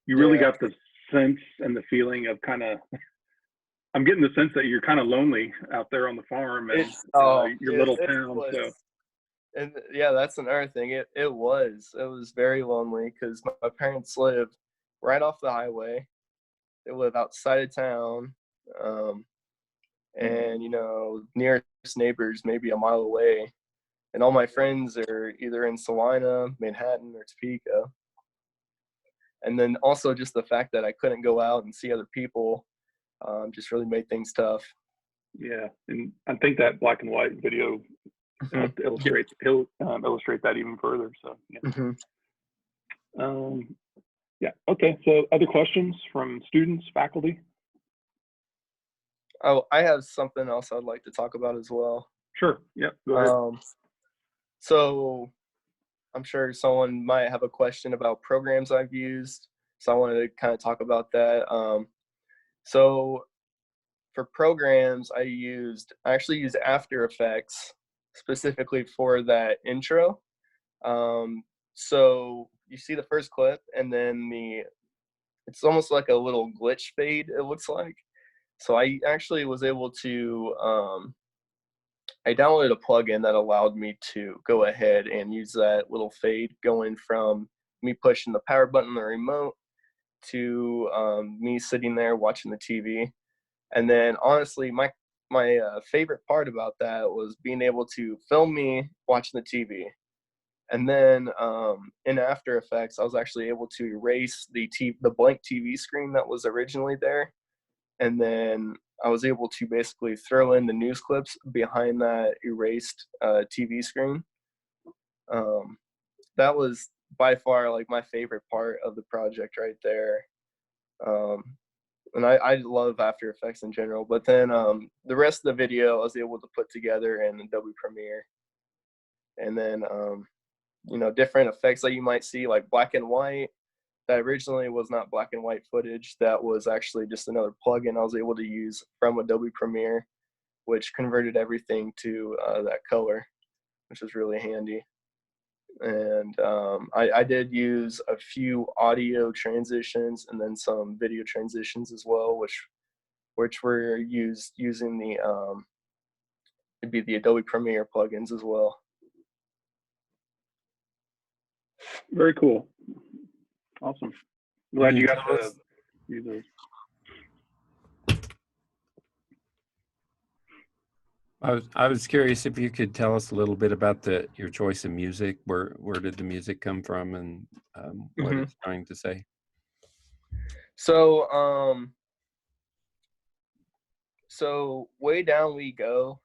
You really got the sense and the feeling of kind of, I'm getting the sense that you're kind of lonely out there on the farm and your little town. So. And yeah, that's another thing. It was very lonely because my parents live right off the highway. They live outside of town. And, you know, nearest neighbors maybe a mile away. And all my friends are either in Salina, Manhattan, or Topeka. And then also just the fact that I couldn't go out and see other people just really made things tough. Yeah, and I think that black and white video illustrate that even further. So yeah. Yeah. Okay. So other questions from students, faculty? Oh, I have something else I'd like to talk about as well. Sure. Yeah. Go ahead. So I'm sure someone might have a question about programs I've used. So I wanted to kind of talk about that. So for programs, I actually used After Effects specifically for that intro. So you see the first clip and then it's almost like a little glitch fade, it looks like. So I actually was able to, I downloaded a plugin that allowed me to go ahead and use that little fade going from me pushing the power button on the remote to me sitting there watching the TV. And then honestly, my favorite part about that was being able to film me watching the TV. And then in After Effects, I was actually able to erase the blank TV screen that was originally there. And then I was able to basically throw in the news clips behind that erased TV screen. That was by far like my favorite part of the project right there. And I love After Effects in general, but then the rest of the video I was able to put together in Adobe Premiere. And then, you know, different effects that you might see, like black and white, that originally was not black and white footage. That was actually just another plugin I was able to use from Adobe Premiere, which converted everything to that color, which was really handy. And I did use a few audio transitions and then some video transitions as well, which were used using the it'd be the Adobe Premiere plugins as well. Very cool. Awesome. Glad you got to use those. I was curious if you could tell us a little bit about your choice of music. Where did the music come from, and what it's trying to say? So so Way Down We Go,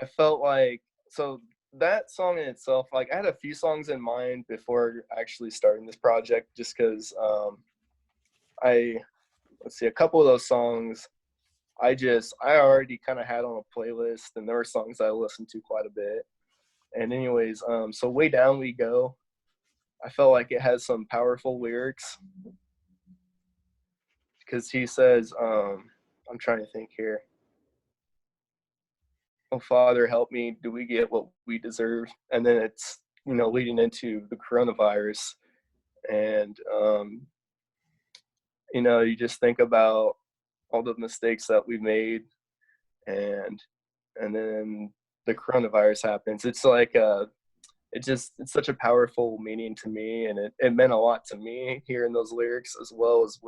I felt like, so that song in itself, like I had a few songs in mind before actually starting this project, just because let's see, a couple of those songs I already kind of had on a playlist, and there were songs I listened to quite a bit. And anyways, so Way Down We Go, I felt like it has some powerful lyrics because he says, I'm trying to think here. Oh, Father, help me. Do we get what we deserve? And then it's, you know, leading into the coronavirus. And, you know, you just think about all the mistakes that we made, and then the coronavirus happens. It's like it's such a powerful meaning to me, and it meant a lot to me hearing those lyrics as well as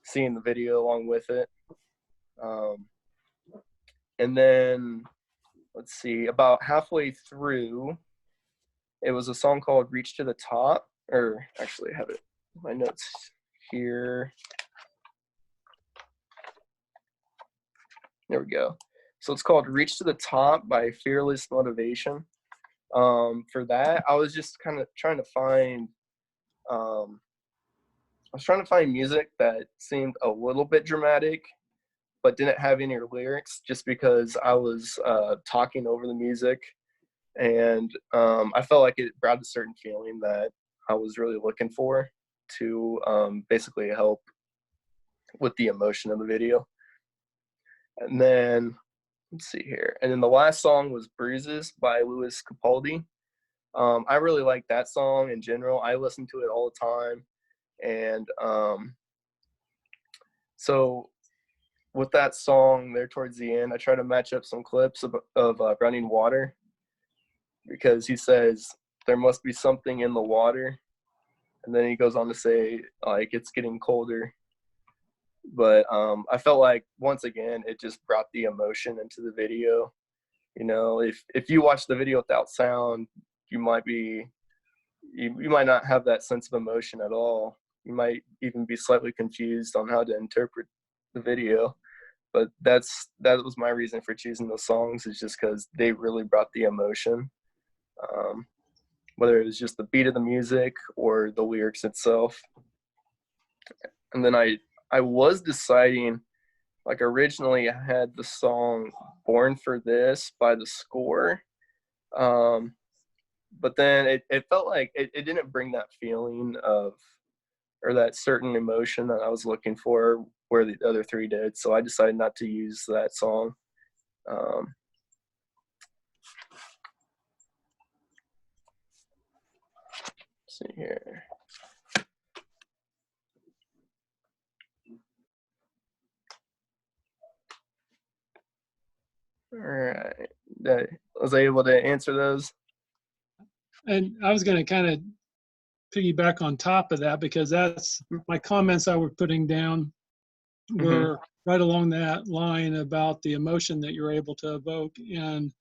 seeing the video along with it. And then let's see, about halfway through, it was a song called Reach to the Top, or actually I have it in my notes here. There we go. So it's called Reach to the Top by Fearless Motivation. For that, I was just kind of trying to find music that seemed a little bit dramatic, but didn't have any lyrics, just because I was talking over the music. And I felt like it brought a certain feeling that I was really looking for to basically help with the emotion of the video. And then, let's see here. And then the last song was Bruises by Louis Capaldi. I really like that song in general. I listen to it all the time. And so with that song there towards the end, I try to match up some clips of running water, because he says, there must be something in the water. And then he goes on to say, like, it's getting colder. But I felt like, once again, it just brought the emotion into the video. You know, if you watch the video without sound, you might not have that sense of emotion at all. You might even be slightly confused on how to interpret the video. But that was my reason for choosing those songs, is just because they really brought the emotion. Whether it was just the beat of the music or the lyrics itself. And then I was deciding, like, originally I had the song Born for This by The Score. But then it felt like it didn't bring that feeling of, or that certain emotion that I was looking for, where the other three did. So I decided not to use that song. Let's see here. All right. Was I able to answer those? And I was going to kind of piggyback on top of that, because that's my comments I were putting down were right along that line about the emotion that you're able to evoke. And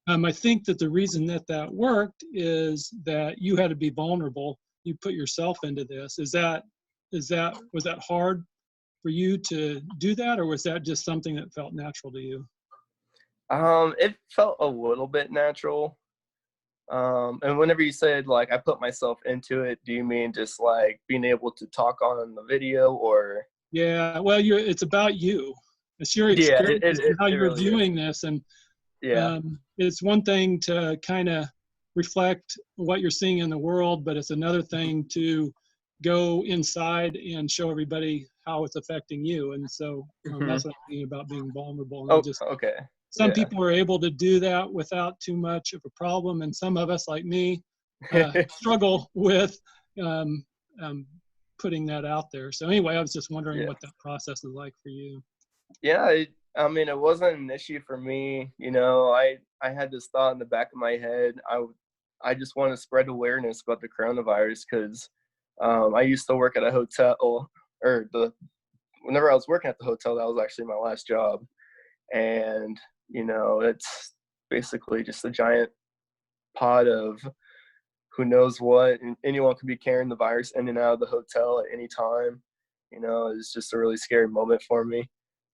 I think that the reason that worked is that you had to be vulnerable. You put yourself into this. Was that hard for you to do that, or was that just something that felt natural to you? It felt a little bit natural. And whenever you said, like, I put myself into it, do you mean just like being able to talk on the video, or? Yeah, well, it's about you. It's your experience and how you're really viewing this. And it's one thing to kind of reflect what you're seeing in the world, but it's another thing to go inside and show everybody how it's affecting you. And so that's what I mean about being vulnerable. And okay. Some people are able to do that without too much of a problem, and some of us, like me, struggle with putting that out there. So anyway, I was just wondering what that process is like for you. Yeah, I mean, it wasn't an issue for me. You know, I had this thought in the back of my head. I just want to spread awareness about the coronavirus, because I used to work at a hotel, whenever I was working at the hotel, that was actually my last job. And, you know, it's basically just a giant pot of who knows what, and anyone could be carrying the virus in and out of the hotel at any time. You know, it's just a really scary moment for me.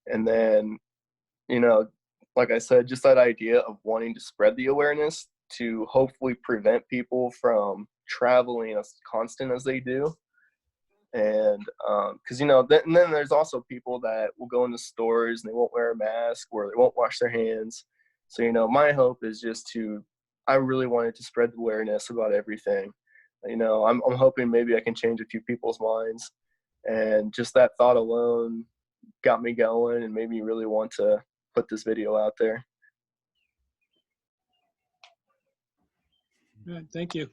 And then, you know, like I said, just that idea of wanting to spread the awareness to hopefully prevent people from traveling as constant as they do. And because, you know, and then there's also people that will go into stores and they won't wear a mask, or they won't wash their hands. So, you know, my hope is just I really wanted to spread the awareness about everything. You know, I'm hoping maybe I can change a few people's minds. And just that thought alone got me going and made me really want to put this video out there. All right, thank you.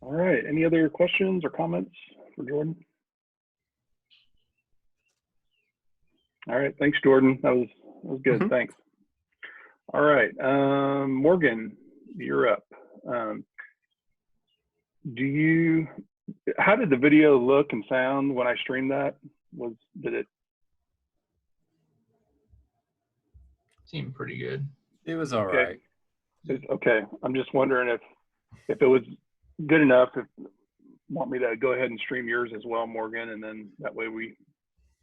All right. Any other questions or comments for Jordan? All right, thanks, Jordan. That was good. Thanks. All right, Morgan, you're up. How did the video look and sound when I streamed that? Did it seem pretty good? It was all right. Okay, I'm just wondering if it was good enough. If you want me to go ahead and stream yours as well, Morgan, and then that way we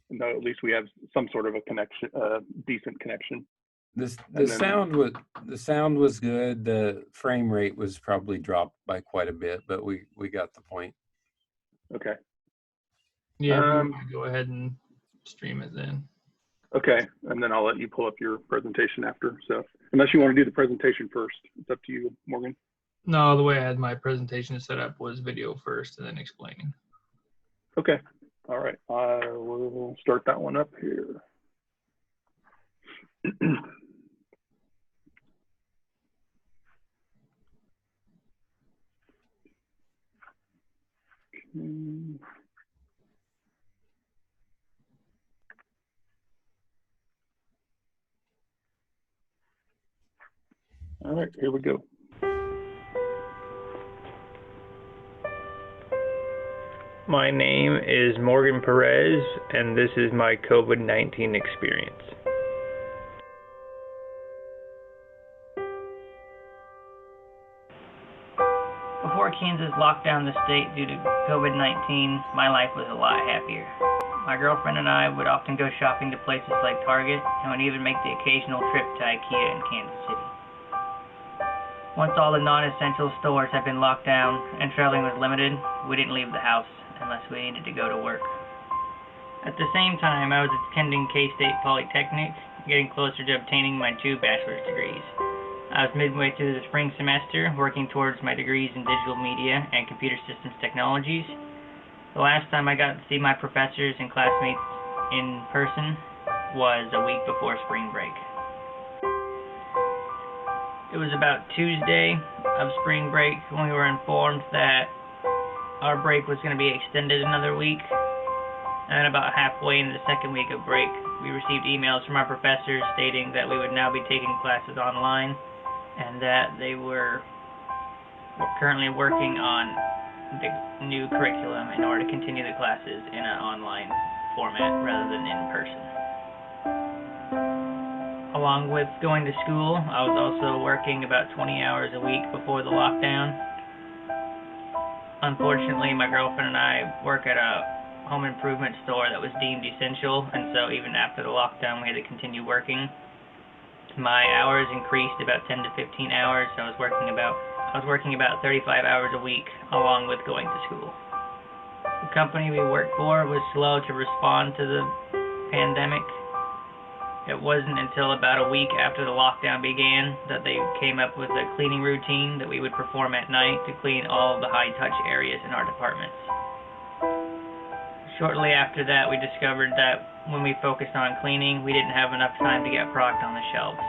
know at least we have some sort of a connection, decent connection. The sound was good. The frame rate was probably dropped by quite a bit, but we got the point. Okay. Yeah, go ahead and stream it then. Okay, and then I'll let you pull up your presentation after. So unless you want to do the presentation first, it's up to you, Morgan. No, the way I had my presentation set up was video first and then explaining. Okay, all right. I will start that one up here. All right, here we go. My name is Morgan Perez, and this is my COVID-19 experience. Before Kansas locked down the state due to COVID-19, my life was a lot happier. My girlfriend and I would often go shopping to places like Target, and would even make the occasional trip to IKEA in Kansas City. Once all the non-essential stores had been locked down and traveling was limited, we didn't leave the house unless we needed to go to work. At the same time, I was attending K-State Polytechnic, getting closer to obtaining my 2 bachelor's degrees. I was midway through the spring semester, working towards my degrees in digital media and computer systems technologies. The last time I got to see my professors and classmates in person was a week before spring break. It was about Tuesday of spring break when we were informed that our break was going to be extended another week. And then about halfway into the second week of break, we received emails from our professors stating that we would now be taking classes online and that they were currently working on the new curriculum in order to continue the classes in an online format rather than in person. Along with going to school, I was also working about 20 hours a week before the lockdown. Unfortunately, my girlfriend and I work at a home improvement store that was deemed essential, and so even after the lockdown, we had to continue working. My hours increased about 10 to 15 hours, so I was working about 35 hours a week along with going to school. The company we worked for was slow to respond to the pandemic. It wasn't until about a week after the lockdown began that they came up with a cleaning routine that we would perform at night to clean all of the high-touch areas in our departments. Shortly after that, we discovered that when we focused on cleaning, we didn't have enough time to get product on the shelves.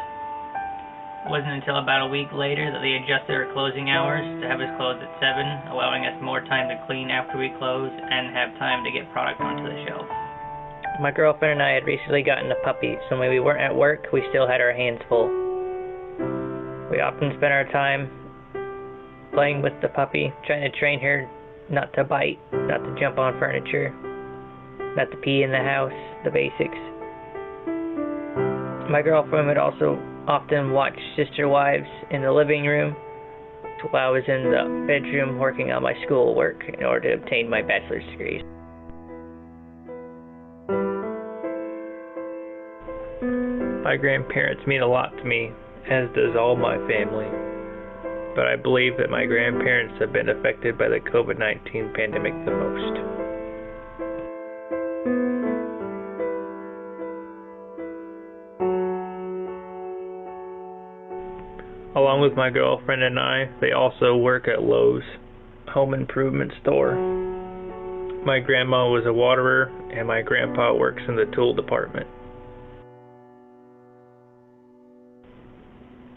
It wasn't until about a week later that they adjusted our closing hours to have us close at 7, allowing us more time to clean after we close and have time to get product onto the shelves. My girlfriend and I had recently gotten a puppy, so when we weren't at work, we still had our hands full. We often spent our time playing with the puppy, trying to train her not to bite, not to jump on furniture, not to pee in the house, the basics. My girlfriend would also often watch Sister Wives in the living room while I was in the bedroom working on my schoolwork in order to obtain my bachelor's degree. My grandparents mean a lot to me, as does all my family. But I believe that my grandparents have been affected by the COVID-19 pandemic the most. Along with my girlfriend and I, they also work at Lowe's home improvement store. My grandma was a waterer, and my grandpa works in the tool department.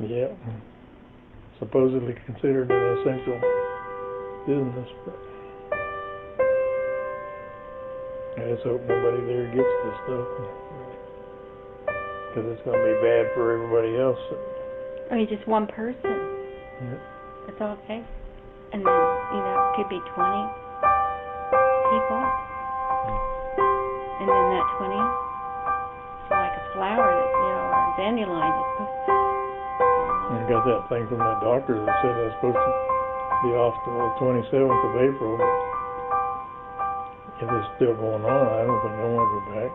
Yeah, supposedly considered an essential business, but I just hope nobody there gets this stuff. because it's going to be bad for everybody else. I mean, just one person. Yeah. That's okay. And then, it could be 20 people. And then that 20 is like a flower that, or a dandelion. It's supposed to. I got that thing from that doctor that said I was supposed to be off till the 27th of April. But if it's still going on, I don't think I want to go back.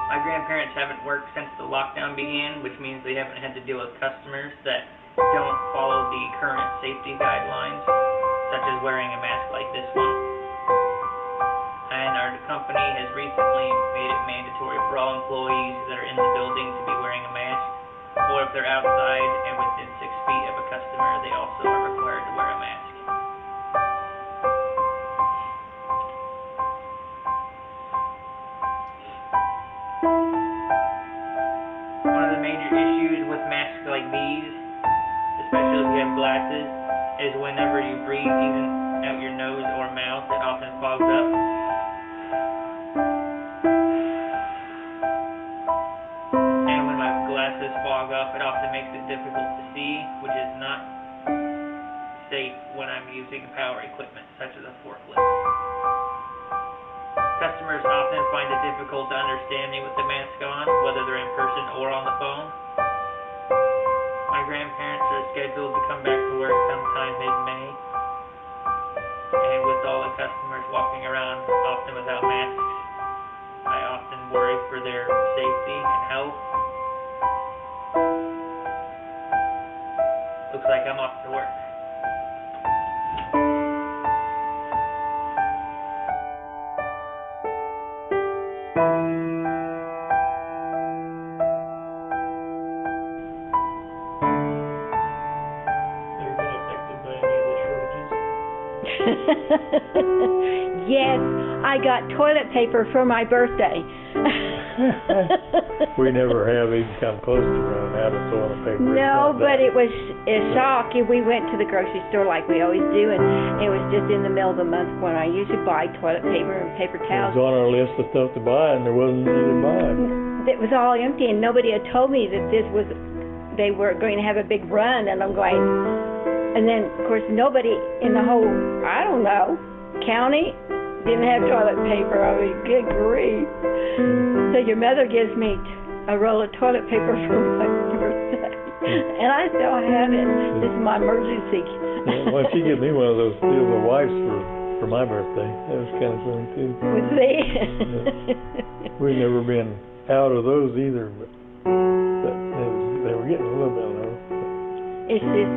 My grandparents haven't worked since the lockdown began, which means they haven't had to deal with customers that don't follow the current safety guidelines, such as wearing a mask like this one. And our company has recently made it mandatory for all employees that are in the building to be wearing a mask, or if they're outside and within 6 feet of a customer, they also are required to wear a mask. One of the major issues with masks like these, especially if you have glasses, is whenever you breathe, even out your nose or mouth, it often fogs up. And when my glasses fog up, it often makes it difficult to see, which is not safe when I'm using power equipment, such as a forklift. Customers often find it difficult to understand me with the mask on, whether they're in person or on the phone. My grandparents are scheduled to come back to work sometime mid-May. And with all the customers walking around often without masks, I often worry for their safety and health. Looks like I'm off to work. Yes, I got toilet paper for my birthday. We never have even come close to running out of toilet paper. No, but it was a shock. We went to the grocery store like we always do, and it was just in the middle of the month when I usually buy toilet paper and paper It towels. was on our list of stuff to buy, and there wasn't any to buy. It was all empty, and nobody had told me that they were going to have a big run, and I'm going. And then, of course, nobody in the whole, I don't know, county didn't have toilet paper. I mean, good grief. So your mother gives me a roll of toilet paper for my birthday, and I still have it. This is my emergency. Well, she gave me one of those deals of wipes for my birthday. That was kind of fun, too. See? We've never been out of those either, but they were getting a little bit low. It's just,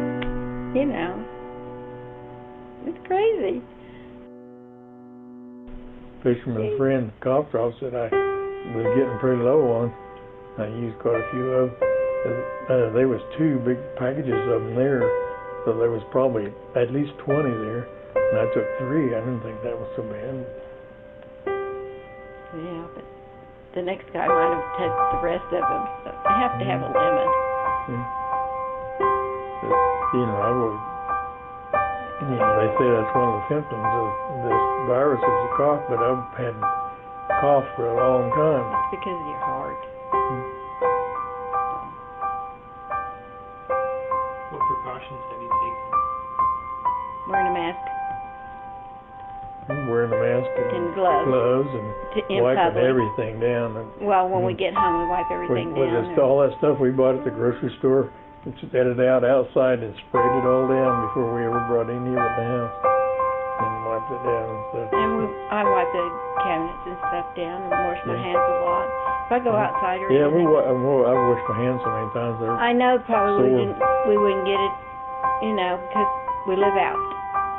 it's crazy. Fisherman's friend coughed off said I was getting pretty low on. I used quite a few of them. There was 2 big packages of them there, so there was probably at least 20 there, and I took 3. I didn't think that was so bad. Yeah, but the next guy might have taken the rest of them. So they have to have a limit. Yeah. They say that's one of the symptoms of this virus is a cough, but I've had cough for a long time. It's because of your heart. What precautions have you taken? Wearing a mask. I'm wearing a mask and gloves and in wiping public. everything down. Well, when we get home, we wipe everything down. All that stuff we bought at the grocery store, we set it out outside and sprayed it all down before we ever brought any of it in the house, and wiped it down and stuff. And I wipe the cabinets and stuff down and wash my hands a lot. If I go outside or anything. I've washed my hands so many times. I know probably sore. we wouldn't get it, because we live out.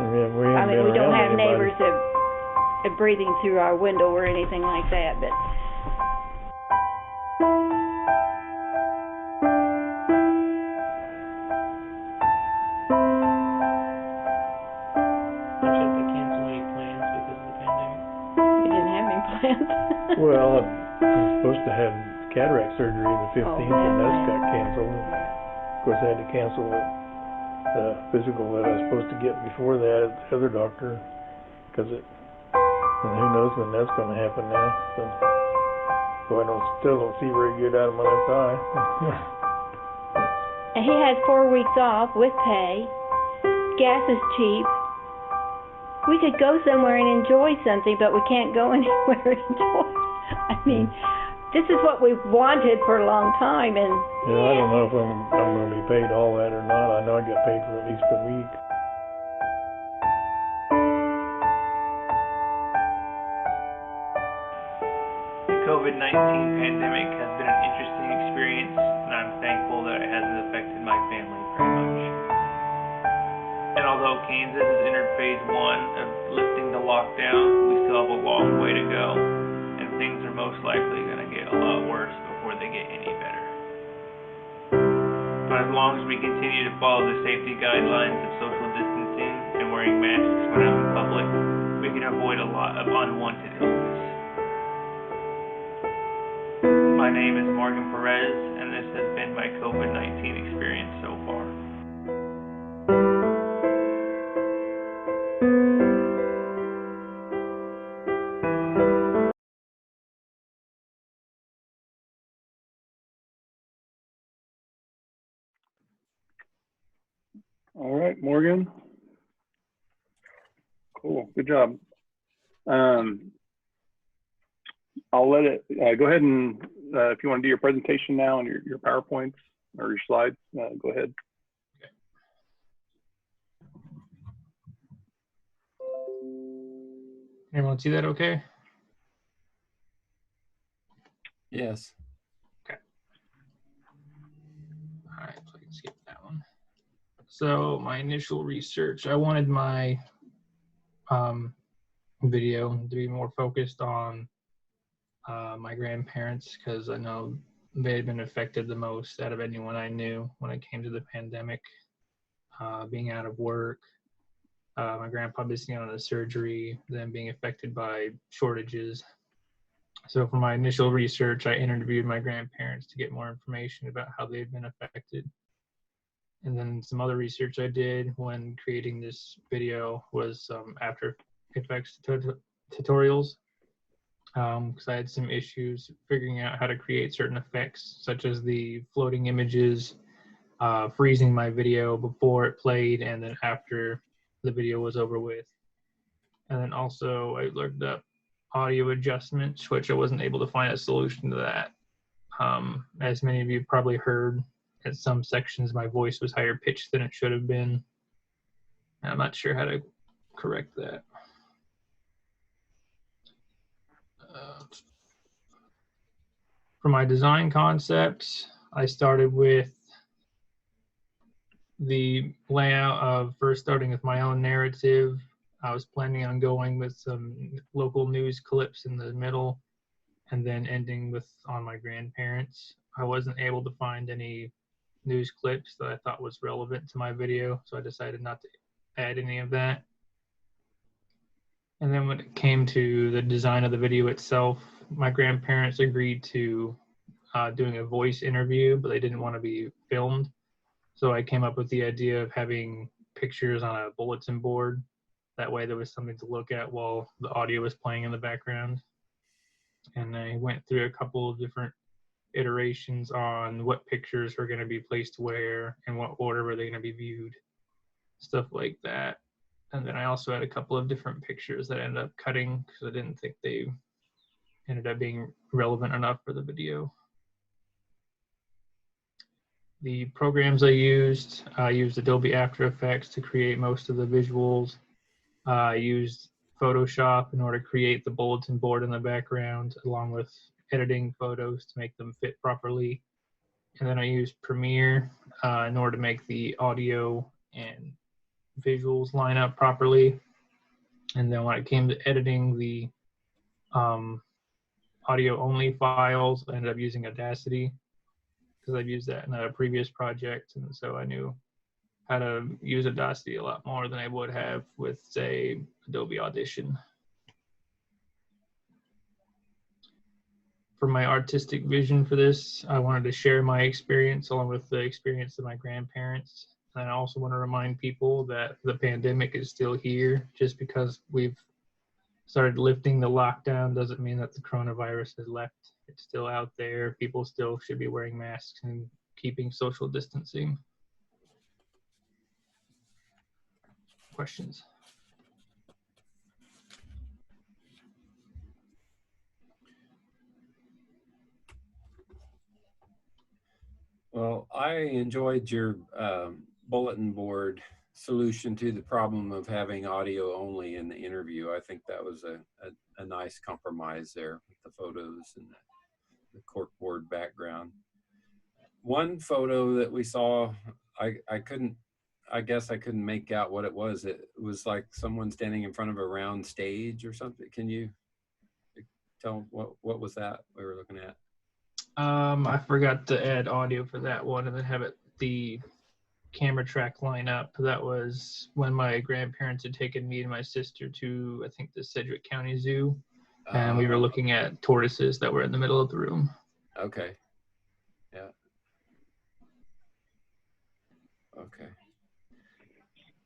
Yeah, we don't have anybody. neighbors that breathing through our window or anything like that, but. Well, I'm supposed to have cataract surgery the 15th, and that's got canceled. Of course, I had to cancel it physical that I was supposed to get before that at the other doctor, because and who knows when that's going to happen now. So I still don't see very good out of my left eye. And he has 4 weeks off with pay. Gas is cheap. We could go somewhere and enjoy something, but we can't go anywhere and enjoy. I mean, this is what we've wanted for a long time, and I don't know if I'm going to be paid all that or not. I know I get paid for at least a week. The COVID-19 pandemic has been an interesting experience, and I'm thankful that it hasn't affected my family very much. And although Kansas has entered phase 1 of lifting the lockdown, we still have a long way to go, and things are most likely going to get a lot worse before they get any better. But as long as we continue to follow the safety guidelines of social distancing and wearing masks when out in public, we can avoid a lot of unwanted illness. My name is Morgan Perez, and this has been my COVID-19 experience so far. All right, Morgan. Cool, good job. I'll let it, go ahead and if you want to do your presentation now and your PowerPoints or your slides, go ahead. Everyone see that okay? Yes. Okay. All right, so I can skip that one. So my initial research, I wanted my video to be more focused on my grandparents, because I know they had been affected the most out of anyone I knew when it came to the pandemic, being out of work, my grandpa missing out on a surgery, then being affected by shortages. So for my initial research, I interviewed my grandparents to get more information about how they'd been affected. And then some other research I did when creating this video was After Effects tutorials, because I had some issues figuring out how to create certain effects, such as the floating images, freezing my video before it played and then after the video was over with. And then also I looked up audio adjustments, which I wasn't able to find a solution to that. As many of you probably heard, at some sections my voice was higher pitched than it should have been. I'm not sure how to correct that. For my design concepts, I started with the layout of first starting with my own narrative. I was planning on going with some local news clips in the middle and then ending with on my grandparents. I wasn't able to find any news clips that I thought was relevant to my video, so I decided not to add any of that. And then when it came to the design of the video itself, my grandparents agreed to doing a voice interview, but they didn't want to be filmed. So I came up with the idea of having pictures on a bulletin board. That way there was something to look at while the audio was playing in the background. And I went through a couple of different iterations on what pictures were going to be placed where and what order were they going to be viewed, stuff like that. And then I also had a couple of different pictures that I ended up cutting because I didn't think they ended up being relevant enough for the video. The programs I used Adobe After Effects to create most of the visuals. I used Photoshop in order to create the bulletin board in the background, along with editing photos to make them fit properly. And then I used Premiere in order to make the audio and visuals line up properly. And then when it came to editing the audio only files, I ended up using Audacity because I've used that in a previous project, and so I knew how to use Audacity a lot more than I would have with, say, Adobe Audition. For my artistic vision for this, I wanted to share my experience along with the experience of my grandparents. And I also want to remind people that the pandemic is still here. Just because we've started lifting the lockdown doesn't mean that the coronavirus has left. It's still out there. People still should be wearing masks and keeping social distancing. Questions? Well, I enjoyed your bulletin board solution to the problem of having audio only in the interview. I think that was a nice compromise there with the photos and the corkboard background. One photo that we saw, I guess I couldn't make out what it was. It was like someone standing in front of a round stage or something. Can you tell what was that we were looking at? I forgot to add audio for that one and then have the camera track line up. That was when my grandparents had taken me and my sister to, I think, the Sedgwick County Zoo, and we were looking at tortoises that were in the middle of the room. Okay. Yeah. Okay.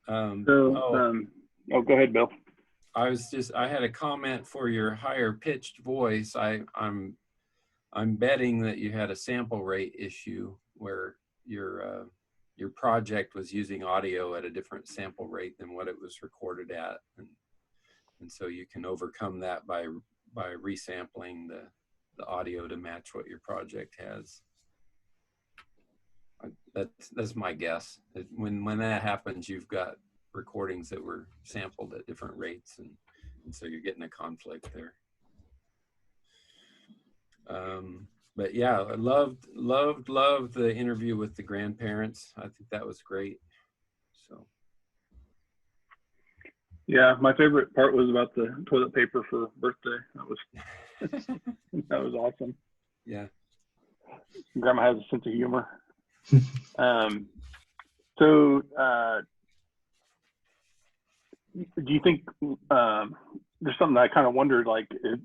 Go ahead, Bill. I had a comment for your higher pitched voice. I'm betting that you had a sample rate issue where your project was using audio at a different sample rate than what it was recorded at, and so you can overcome that by resampling the audio to match what your project has. That's my guess. When that happens, you've got recordings that were sampled at different rates, and so you're getting a conflict there. But yeah, I loved the interview with the grandparents. I think that was great. So yeah, my favorite part was about the toilet paper for birthday. That was awesome. Yeah, Grandma has a sense of humor. Do you think there's something that I kind of wondered, like, do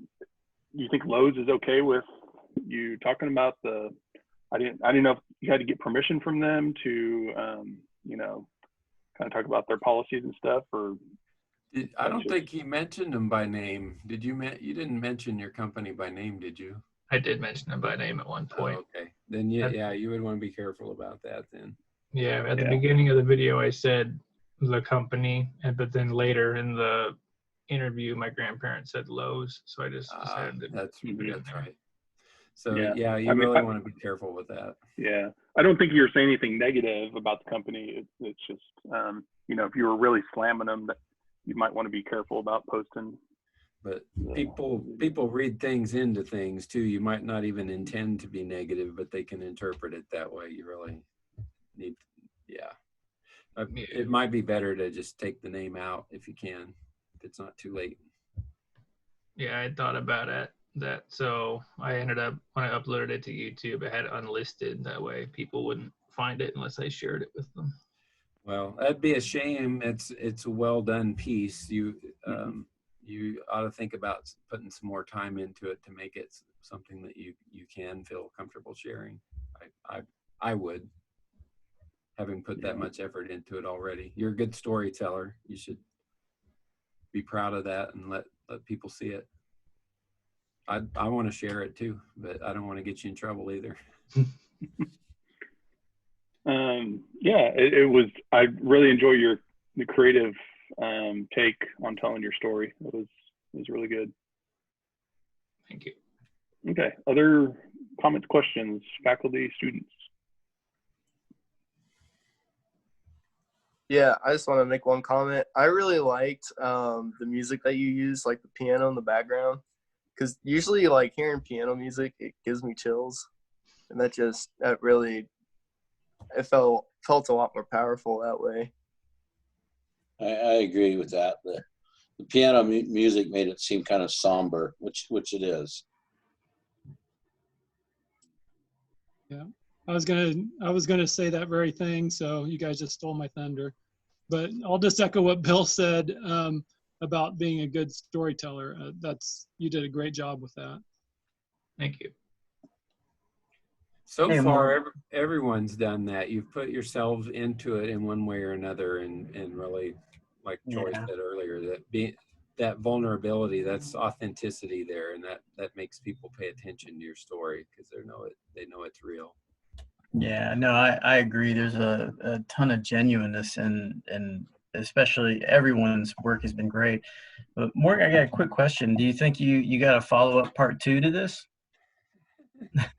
you think Lowe's is okay with you talking about I didn't know if you had to get permission from them to kind of talk about their policies and stuff, or I don't think he mentioned them by name. Did you? You didn't mention your company by name, did you? I did mention them by name at one point. Oh, okay, then yeah, you would want to be careful about that then. Yeah, at the beginning of the video, I said the company, but then later in the interview, my grandparents said Lowe's, so I just decided to keep it in there. Right. So yeah, you really want to be careful with that. Yeah, I don't think you were saying anything negative about the company. It's just if you were really slamming them, that you might want to be careful about posting. But people read things into things too. You might not even intend to be negative, but they can interpret it that way. You really need, it might be better to just take the name out if you can, if it's not too late. Yeah, I thought about that. So I ended up, when I uploaded it to YouTube, I had it unlisted. That way people wouldn't find it unless I shared it with them. Well, that'd be a shame. It's a well done piece. You ought to think about putting some more time into it to make it something that you can feel comfortable sharing. I would, having put that much effort into it already. You're a good storyteller. You should be proud of that and let people see it. I want to share it too, but I don't want to get you in trouble either. It was. I really enjoy the creative take on telling your story. It was really good. Thank you. Okay. Other comments, questions, faculty, students? Yeah, I just want to make one comment. I really liked the music that you used, like the piano in the background, because usually, like, hearing piano music, it gives me chills, and that really, it felt a lot more powerful that way. I agree with that. The piano music made it seem kind of somber, which it is. Yeah, I was gonna say that very thing, so you guys just stole my thunder. But I'll just echo what Bill said about being a good storyteller. You did a great job with that. Thank you. So Hey, far, Mark. everyone's done that. You've put yourselves into it in one way or another, and really, like Troy Yeah. said earlier, that vulnerability, that's authenticity there, and that makes people pay attention to your story because they know it's real. Yeah, no, I agree. There's a ton of genuineness and especially everyone's work has been great. But Morgan, I got a quick question. Do you think you got a follow-up part 2 to this?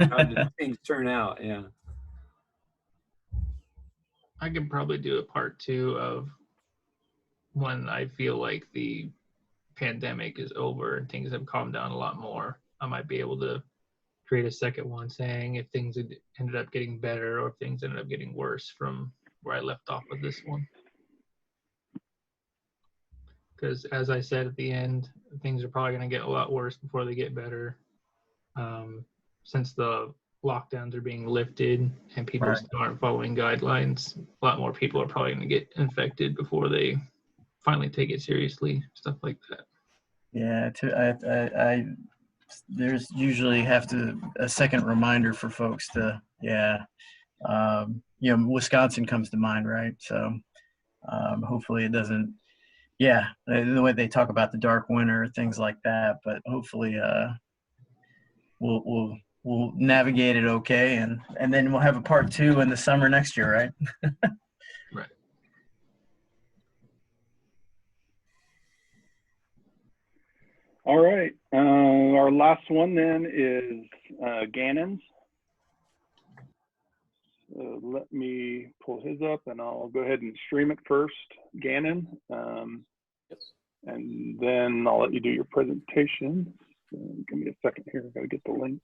How did things turn out? Yeah. I could probably do a part 2 of when I feel like the pandemic is over and things have calmed down a lot more. I might be able to create a second one saying if things had ended up getting better or if things ended up getting worse from where I left off with this one. Because as I said at the end, things are probably going to get a lot worse before they get better. Since the lockdowns are being lifted and people still aren't following guidelines, a lot more people are probably going to get infected before they finally take it seriously, stuff like that. Yeah, I there's usually a second reminder for folks to, Wisconsin comes to mind, right? So hopefully it doesn't, the way they talk about the dark winter, things like that, but hopefully we'll navigate it okay, and then we'll have a part 2 in the summer next year, right? Right. All right. Our last one then is Gannon's. Let me pull his up and I'll go ahead and stream it first, Gannon. And then I'll let you do your presentation. So give me a second here. I gotta get the link.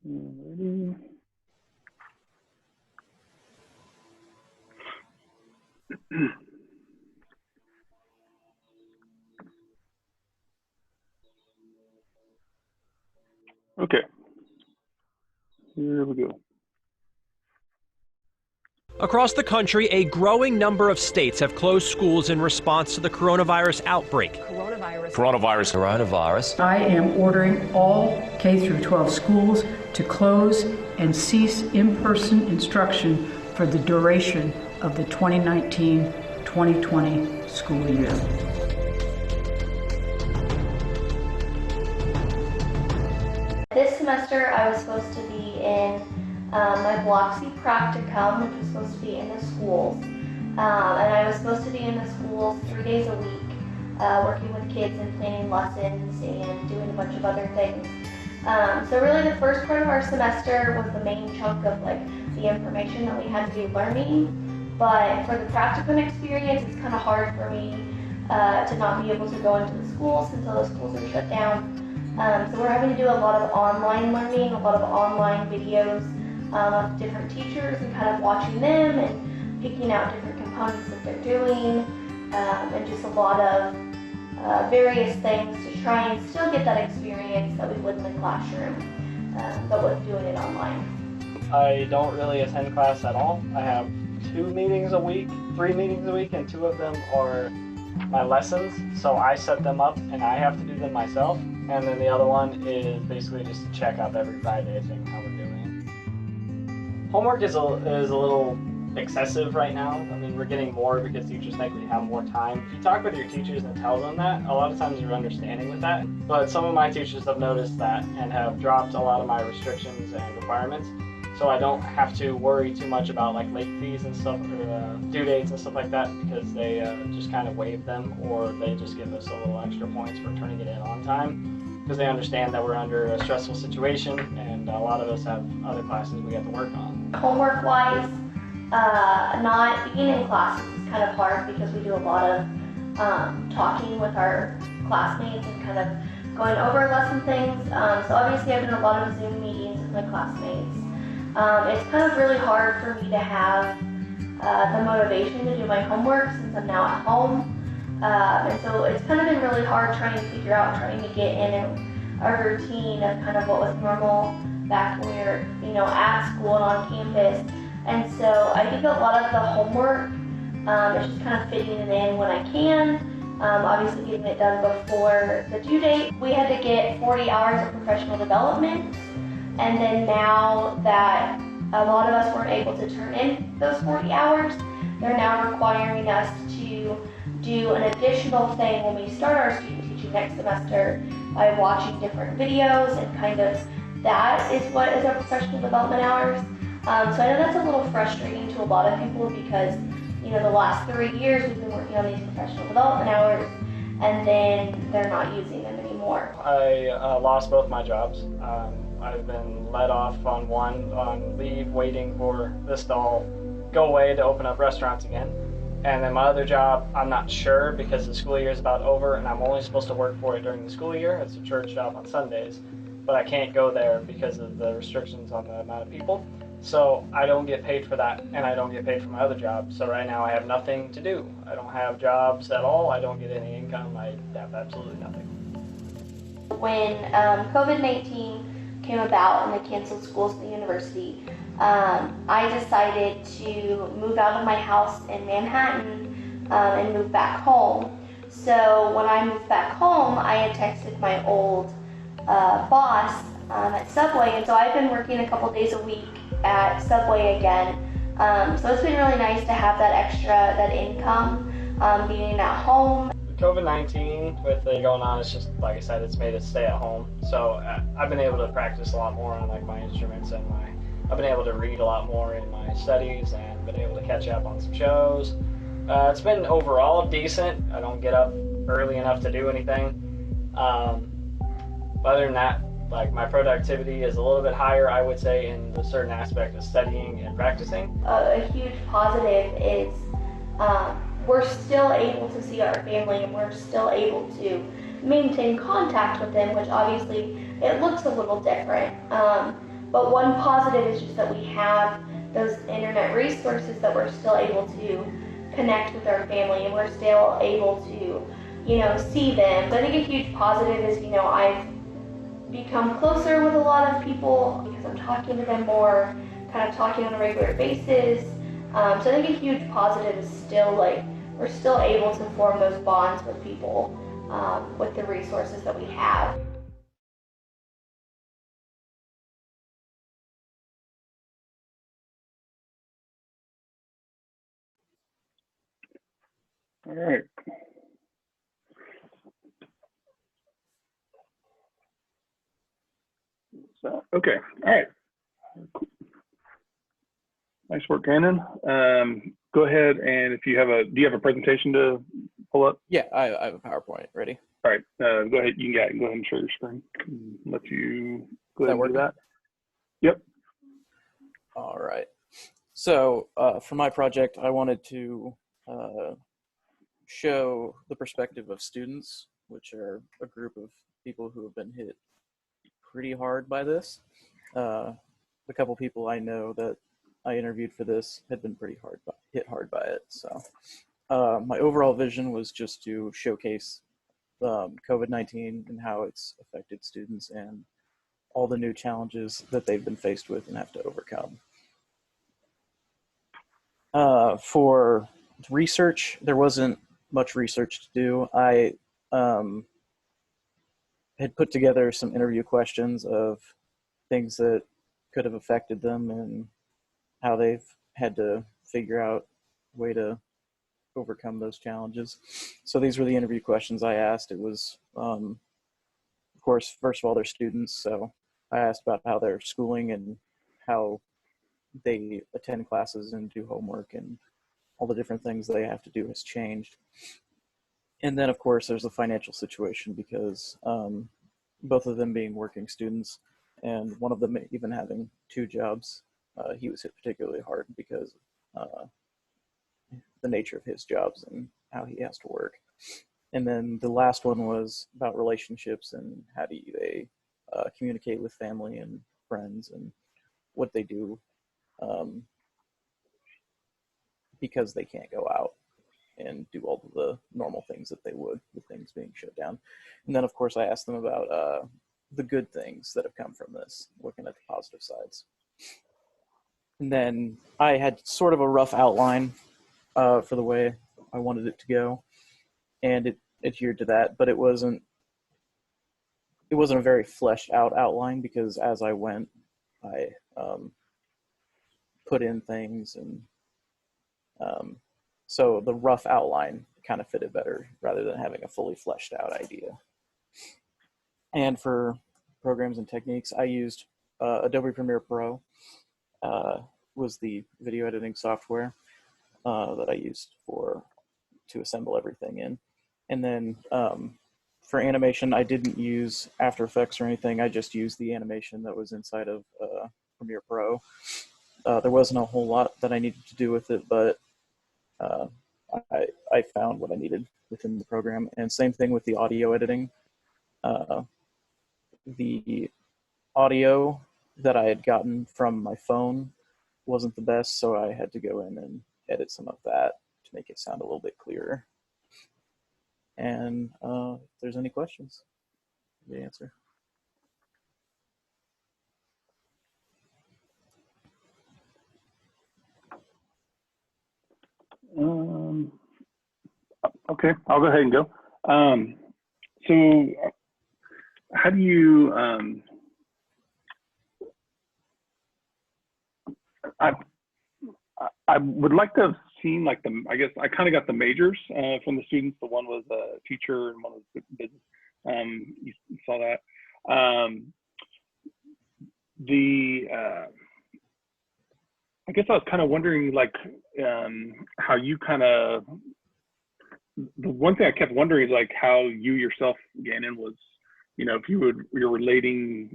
Alrighty. Okay, here we go. Across the country, a growing number of states have closed schools in response to the coronavirus outbreak. Coronavirus. I am ordering all K through 12 schools to close and cease in-person instruction for the duration of the 2019-2020 school year. This semester I was supposed to be in my Block C practicum, which was supposed to be in the schools. And I was supposed to be in the schools 3 days a week, working with kids and planning lessons and doing a bunch of other things. So really the first part of our semester was the main chunk of like the information that we had to be learning. But for the practicum experience, it's kind of hard for me to not be able to go into the schools since all the schools are shut down. So we're having to do a lot of online learning, a lot of online videos of different teachers and kind of watching them and picking out different components that they're doing, and just a lot of various things to try and still get that experience that we would in the classroom, but with doing it online. I don't really attend class at all. I have 3 meetings a week, and 2 of them are my lessons, so I set them up and I have to do them myself. And then the other one is basically just to check up every Friday, seeing how we're doing. Homework is a little excessive right now. I mean, we're getting more because teachers think we have more time. If you talk with your teachers and tell them that, a lot of times you're understanding with that. But some of my teachers have noticed that and have dropped a lot of my restrictions and requirements. So I don't have to worry too much about like late fees and stuff, or due dates and stuff like that, because they just kind of waive them, or they just give us a little extra points for turning it in on time, because they understand that we're under a stressful situation and a lot of us have other classes we have to work on. Homework-wise, not being in classes is kind of hard because we do a lot of talking with our classmates and kind of going over lesson things. So obviously I've done a lot of Zoom meetings with my classmates. It's kind of really hard for me to have the motivation to do my homework since I'm now at home. And so it's kind of been really hard trying to get in a routine of kind of what was normal back when we were, at school and on campus. And so I think a lot of the homework is just kind of fitting it in when I can. Obviously getting it done before the due date. We had to get 40 hours of professional development, and then now that a lot of us weren't able to turn in those 40 hours, they're now requiring us to do an additional thing when we start our student teaching next semester by watching different videos, and kind of that is what is our professional development hours. So I know that's a little frustrating to a lot of people because, you know, the last 3 years we've been working on these professional development hours, and then they're not using them anymore. I lost both my jobs. I've been let off on one on leave, waiting for this to all go away to open up restaurants again. And then my other job, I'm not sure because the school year is about over and I'm only supposed to work for it during the school year. It's a church job on Sundays, but I can't go there because of the restrictions on the amount of people. So I don't get paid for that, and I don't get paid for my other job. So right now I have nothing to do. I don't have jobs at all. I don't get any income. I have absolutely nothing. When COVID-19 came about and they canceled schools at the university, I decided to move out of my house in Manhattan and move back home. So when I moved back home, I had texted my old boss at Subway, and so I've been working a couple days a week at Subway again. So it's been really nice to have that that income, being at home. COVID-19 with it going on, it's just, like I said, it's made us stay at home. So I've been able to practice a lot more on like my instruments, and I've been able to read a lot more in my studies and been able to catch up on some shows. It's been overall decent. I don't get up early enough to do anything. Other than that, like my productivity is a little bit higher, I would say, in the certain aspect of studying and practicing. A huge positive is we're still able to see our family, and we're still able to maintain contact with them, which obviously it looks a little different. But one positive is just that we have those internet resources that we're still able to connect with our family, and we're still able to, you know, see them. So I think a huge positive is, you know, I've become closer with a lot of people because I'm talking to them more, kind of talking on a regular basis. So I think a huge positive is still like we're still able to form those bonds with people with the resources that we have. All right. So, okay. All right. Nice work, Brandon. Go ahead, and if you have do you have a presentation to pull up? Yeah, I have a PowerPoint ready. All right. Go ahead. You can go ahead and share your screen. Let you go ahead and do that. Yep. All right. So for my project, I wanted to show the perspective of students, which are a group of people who have been hit pretty hard by this. A couple people I know that I interviewed for this had been pretty hit hard by it. So my overall vision was just to showcase COVID-19 and how it's affected students and all the new challenges that they've been faced with and have to overcome. For research, there wasn't much research to do. I had put together some interview questions of things that could have affected them and how they've had to figure out a way to overcome those challenges. So these were the interview questions I asked. It was, of course, first of all, they're students. So I asked about how they're schooling and how they attend classes and do homework, and all the different things they have to do has changed. And then, of course, there's the financial situation because both of them being working students and one of them even having 2 jobs, he was hit particularly hard because the nature of his jobs and how he has to work. And then the last one was about relationships and how do they communicate with family and friends and what they do because they can't go out and do all of the normal things that they would with things being shut down. And then, of course, I asked them about the good things that have come from this, looking at the positive sides. And then I had sort of a rough outline for the way I wanted it to go, and it adhered to that, but it wasn't a very fleshed out outline, because as I went, I put in things, and so the rough outline kind of fitted better rather than having a fully fleshed out idea. And for programs and techniques, I used Adobe Premiere Pro, was the video editing software that I used to assemble everything in. And then for animation, I didn't use After Effects or anything. I just used the animation that was inside of Premiere Pro. There wasn't a whole lot that I needed to do with it, but I found what I needed within the program. And same thing with the audio editing. The audio that I had gotten from my phone wasn't the best, so I had to go in and edit some of that to make it sound a little bit clearer. And if there's any questions, the answer. Okay, I'll go ahead and go. So how do you, I would like to have seen like I guess I kind of got the majors from the students. The one was a teacher and one was business. You saw that. I guess I was kind of wondering like how you kind of, the one thing I kept wondering is like how you yourself, Gannon, was, if you're relating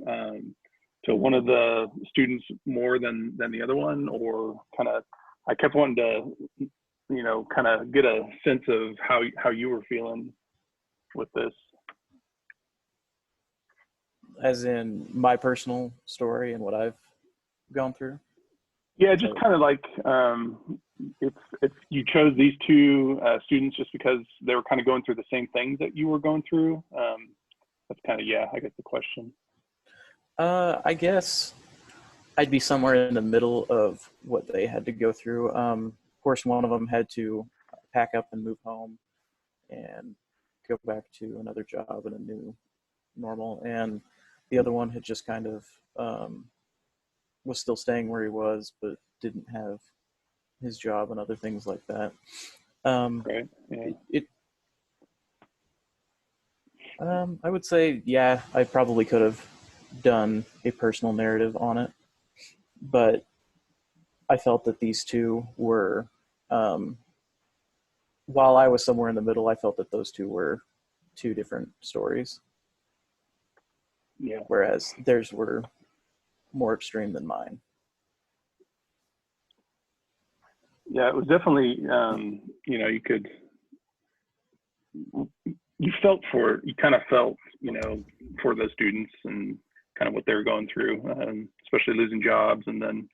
to one of the students more than the other one, or kind of, I kept wanting to, kind of get a sense of how you were feeling with this. As in my personal story and what I've gone through? Yeah, just kind of like if you chose these two students just because they were kind of going through the same things that you were going through. That's kind of, I guess the question. I guess I'd be somewhere in the middle of what they had to go through. Of course, one of them had to pack up and move home and go back to another job in a new normal. And the other one had just kind of was still staying where he was, but didn't have his job and other things like that. Right. Yeah. I would say, I probably could have done a personal narrative on it, but I felt that these two were, while I was somewhere in the middle, I felt that those two were two different stories. Yeah. Whereas theirs were more extreme than mine. Yeah, it was definitely, you kind of felt, for those students and kind of what they were going through, especially losing jobs. And then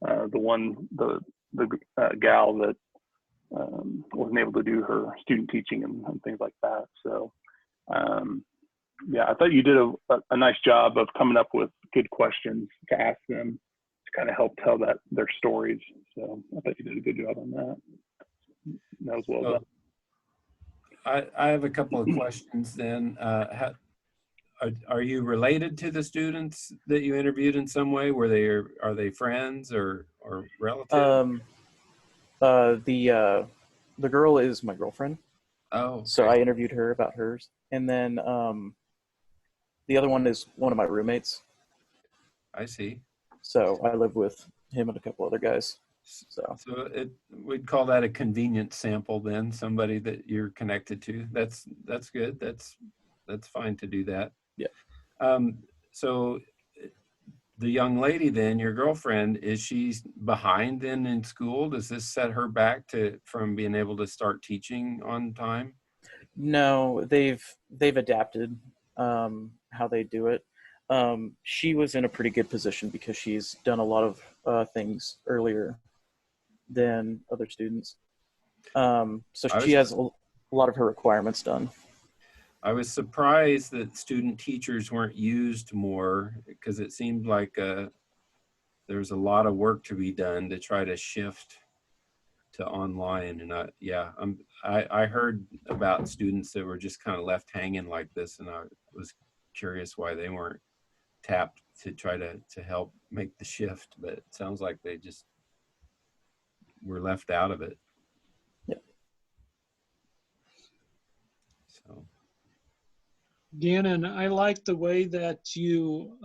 the gal that wasn't able to do her student teaching and things like that. So, I thought you did a nice job of coming up with good questions to ask them to kind of help tell their stories. So I thought you did a good job on that. That was well done. I have a couple of questions then. Are you related to the students that you interviewed in some way? Are they friends or relatives? The girl is my girlfriend. Oh. Okay. So I interviewed her about hers. And then the other one is one of my roommates. I see. So I live with him and a couple other guys. So we'd call that a convenient sample then, somebody that you're connected to. That's good. That's fine to do that. Yeah. So the young lady then, your girlfriend, is she behind then in school? Does this set her back from being able to start teaching on time? No, they've adapted how they do it. She was in a pretty good position because she's done a lot of things earlier than other students. So she has a lot of her requirements done. I was surprised that student teachers weren't used more, because it seemed like there's a lot of work to be done to try to shift to online. And I heard about students that were just kind of left hanging like this, and I was curious why they weren't tapped to try to help make the shift, but it sounds like they just were left out of it. Yep. So Gannon, I like the way that you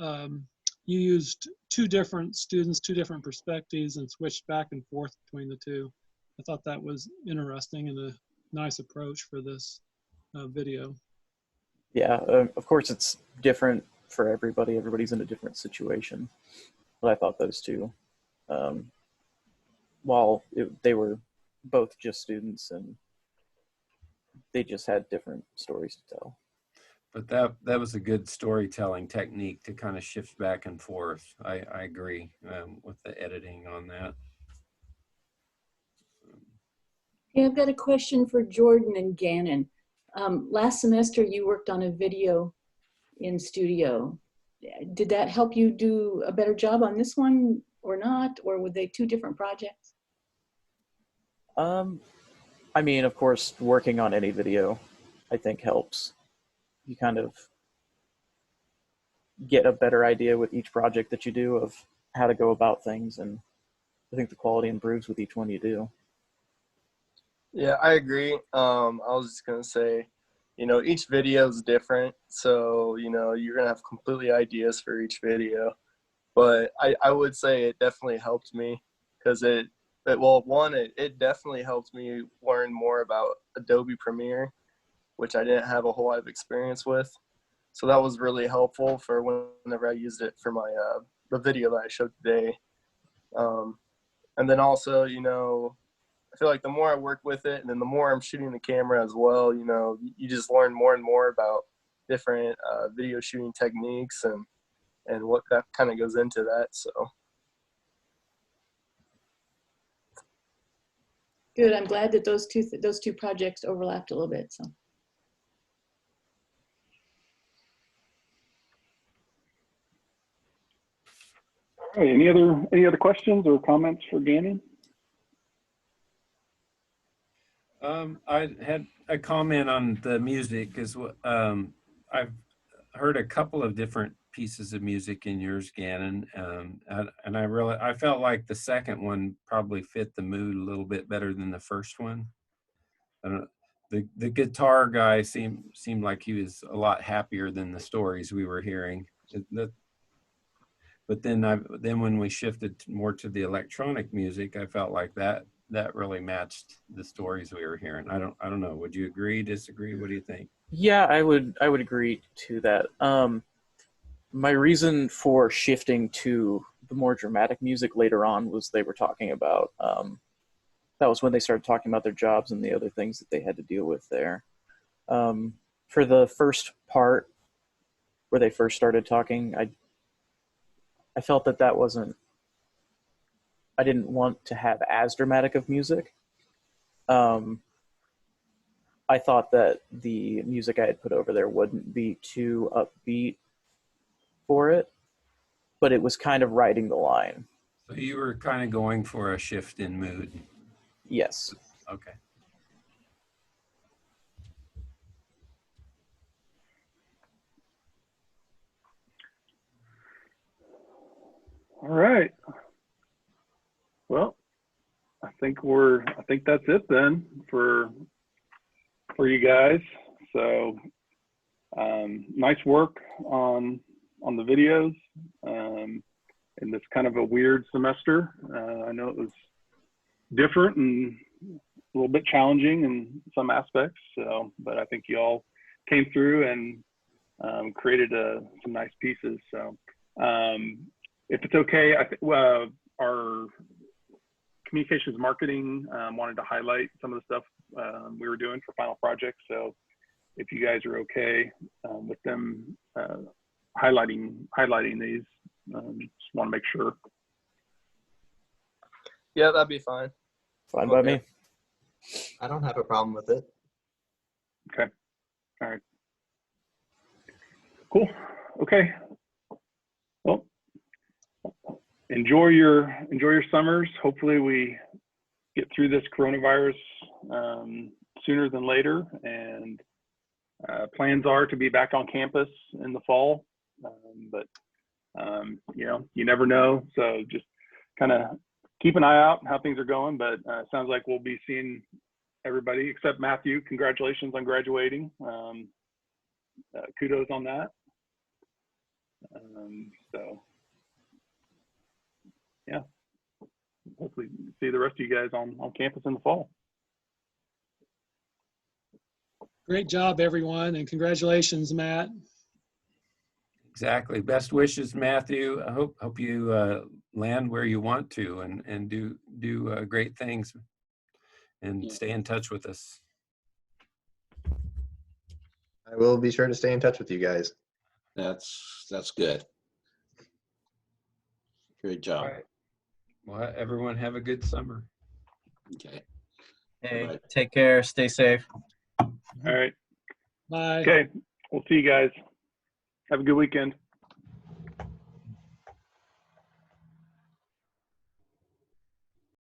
used two different students, two different perspectives, and switched back and forth between the two. I thought that was interesting and a nice approach for this video. Yeah, of course it's different for everybody. Everybody's in a different situation. But I thought those two, they were both just students and they just had different stories to tell. but that was a good storytelling technique to kind of shift back and forth. I agree with the editing on that. Hey, I've got a question for Jordan and Gannon. Last semester you worked on a video in studio. Did that help you do a better job on this one or not? Or were they two different projects? I mean, of course, working on any video, I think helps. You kind of get a better idea with each project that you do of how to go about things, and I think the quality improves with each one you do. Yeah, I agree. I was just gonna say, each video is different, so you're gonna have completely ideas for each video. But I would say it definitely helped me because it definitely helped me learn more about Adobe Premiere, which I didn't have a whole lot of experience with. So that was really helpful for whenever I used it for my the video that I showed today. And then also, I feel like the more I work with it, and then the more I'm shooting the camera as well, you just learn more and more about different video shooting techniques and what that kind of goes into that. So. Good. I'm glad that those two projects overlapped a little bit. So. All right. Any other questions or comments for Gannon? I had a comment on the music because I've heard a couple of different pieces of music in yours, Gannon, and I felt like the second one probably fit the mood a little bit better than the first one. I don't know, the guitar guy seemed like he was a lot happier than the stories we were hearing. But then when we shifted more to the electronic music, I felt like that really matched the stories we were hearing. I don't know. Would you agree, disagree? What do you think? Yeah, I would agree to that. My reason for shifting to the more dramatic music later on was they were talking about, that was when they started talking about their jobs and the other things that they had to deal with there. For the first part where they first started talking, I felt that wasn't, I didn't want to have as dramatic of music. I thought that the music I had put over there wouldn't be too upbeat for it, but it was kind of riding the line. So you were kind of going for a shift in mood. Yes. Okay. All right. Well, I think that's it then for you guys. So nice work on the videos in this kind of a weird semester. I know it was different and a little bit challenging in some aspects. So, but I think you all came through and created some nice pieces. So, if it's okay, I think our communications marketing wanted to highlight some of the stuff we were doing for final projects. So if you guys are okay with them highlighting these, just want to make sure. Yeah, that'd be fine. Fine by me. I don't have a problem with it. Okay. All right. Cool. Okay. Well, enjoy your summers. Hopefully we get through this coronavirus sooner than later, and plans are to be back on campus in the fall, but you know, you never know, so just kind of keep an eye out how things are going. But sounds like we'll be seeing everybody except Matthew. Congratulations on graduating. Kudos on that. So yeah, hopefully see the rest of you guys on campus in the fall. Great job, everyone, and congratulations, Matt. Exactly. Best wishes, Matthew. I hope you land where you want to and do great things, and stay in touch with us. I will be sure to stay in touch with you guys. That's good. Great job. All right. Well, everyone have a good summer. Okay. Hey, Bye. take care. Stay safe. All right. Bye. Okay. We'll see you guys. Have a good weekend.